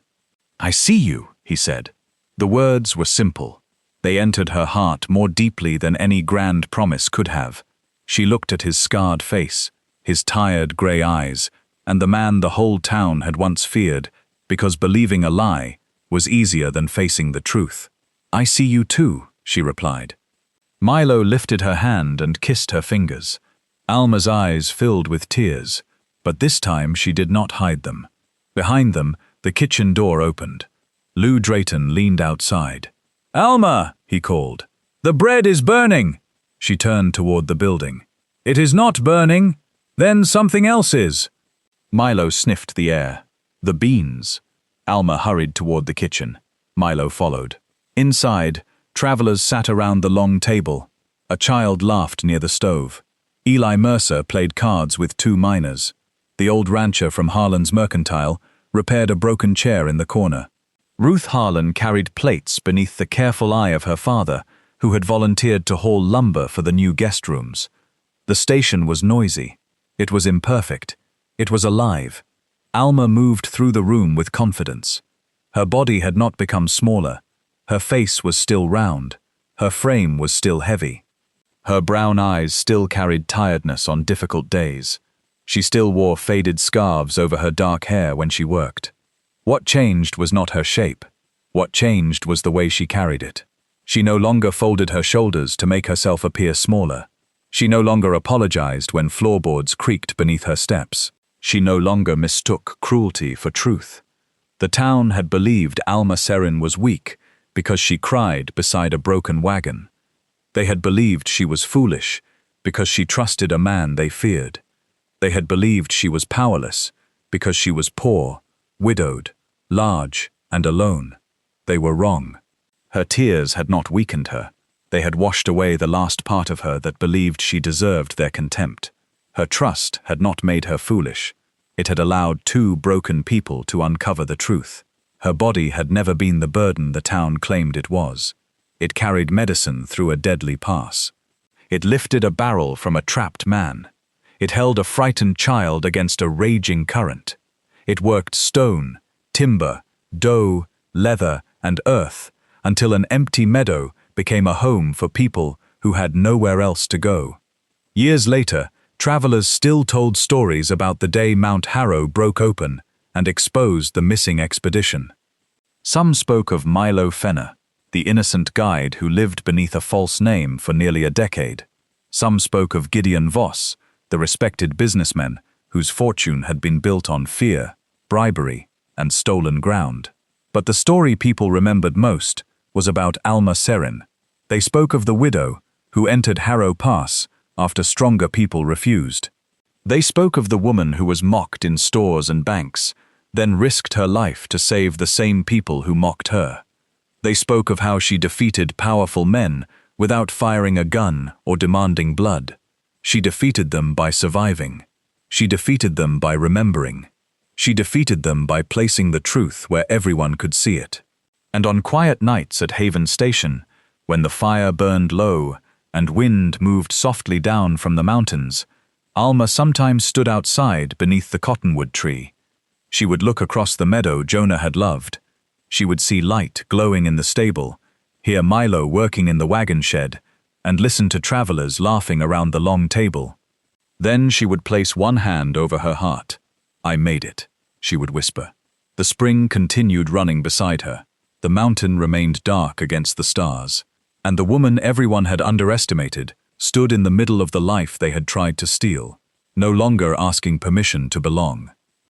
"I see you," he said. The words were simple. They entered her heart more deeply than any grand promise could have. She looked at his scarred face, his tired gray eyes, and the man the whole town had once feared, because believing a lie was easier than facing the truth. "I see you too," she replied. Milo lifted her hand and kissed her fingers. Alma's eyes filled with tears, but this time she did not hide them. Behind them, the kitchen door opened. Lou Drayton leaned outside. "Alma," he called, "the bread is burning." She turned toward the building. "It is not burning. Then something else is." Milo sniffed the air. "The beans." Alma hurried toward the kitchen. Milo followed. Inside, travelers sat around the long table. A child laughed near the stove. Eli Mercer played cards with two miners. The old rancher from Harlan's Mercantile repaired a broken chair in the corner. Ruth Harlan carried plates beneath the careful eye of her father, who had volunteered to haul lumber for the new guest rooms. The station was noisy. It was imperfect. It was alive. Alma moved through the room with confidence. Her body had not become smaller. Her face was still round. Her frame was still heavy. Her brown eyes still carried tiredness on difficult days. She still wore faded scarves over her dark hair when she worked. What changed was not her shape. What changed was the way she carried it. She no longer folded her shoulders to make herself appear smaller. She no longer apologized when floorboards creaked beneath her steps. She no longer mistook cruelty for truth. The town had believed Alma Serrin was weak because she cried beside a broken wagon. They had believed she was foolish because she trusted a man they feared. They had believed she was powerless because she was poor, widowed, large, and alone. They were wrong. Her tears had not weakened her. They had washed away the last part of her that believed she deserved their contempt. Her trust had not made her foolish. It had allowed two broken people to uncover the truth. Her body had never been the burden the town claimed it was. It carried medicine through a deadly pass. It lifted a barrel from a trapped man. It held a frightened child against a raging current. It worked stone, timber, dough, leather, and earth until an empty meadow became a home for people who had nowhere else to go. Years later, travelers still told stories about the day Mount Harrow broke open and exposed the missing expedition. Some spoke of Milo Fenner, the innocent guide who lived beneath a false name for nearly a decade. Some spoke of Gideon Voss, the respected businessman whose fortune had been built on fear, bribery, and stolen ground. But the story people remembered most was about Alma Serrin. They spoke of the widow who entered Harrow Pass after stronger people refused. They spoke of the woman who was mocked in stores and banks, then risked her life to save the same people who mocked her. They spoke of how she defeated powerful men without firing a gun or demanding blood. She defeated them by surviving. She defeated them by remembering. She defeated them by placing the truth where everyone could see it. And on quiet nights at Haven Station, when the fire burned low and wind moved softly down from the mountains, Alma sometimes stood outside beneath the cottonwood tree. She would look across the meadow Jonah had loved. She would see light glowing in the stable, hear Milo working in the wagon shed, and listen to travelers laughing around the long table. Then she would place one hand over her heart. "I made it," she would whisper. The spring continued running beside her. The mountain remained dark against the stars, and the woman everyone had underestimated stood in the middle of the life they had tried to steal, no longer asking permission to belong.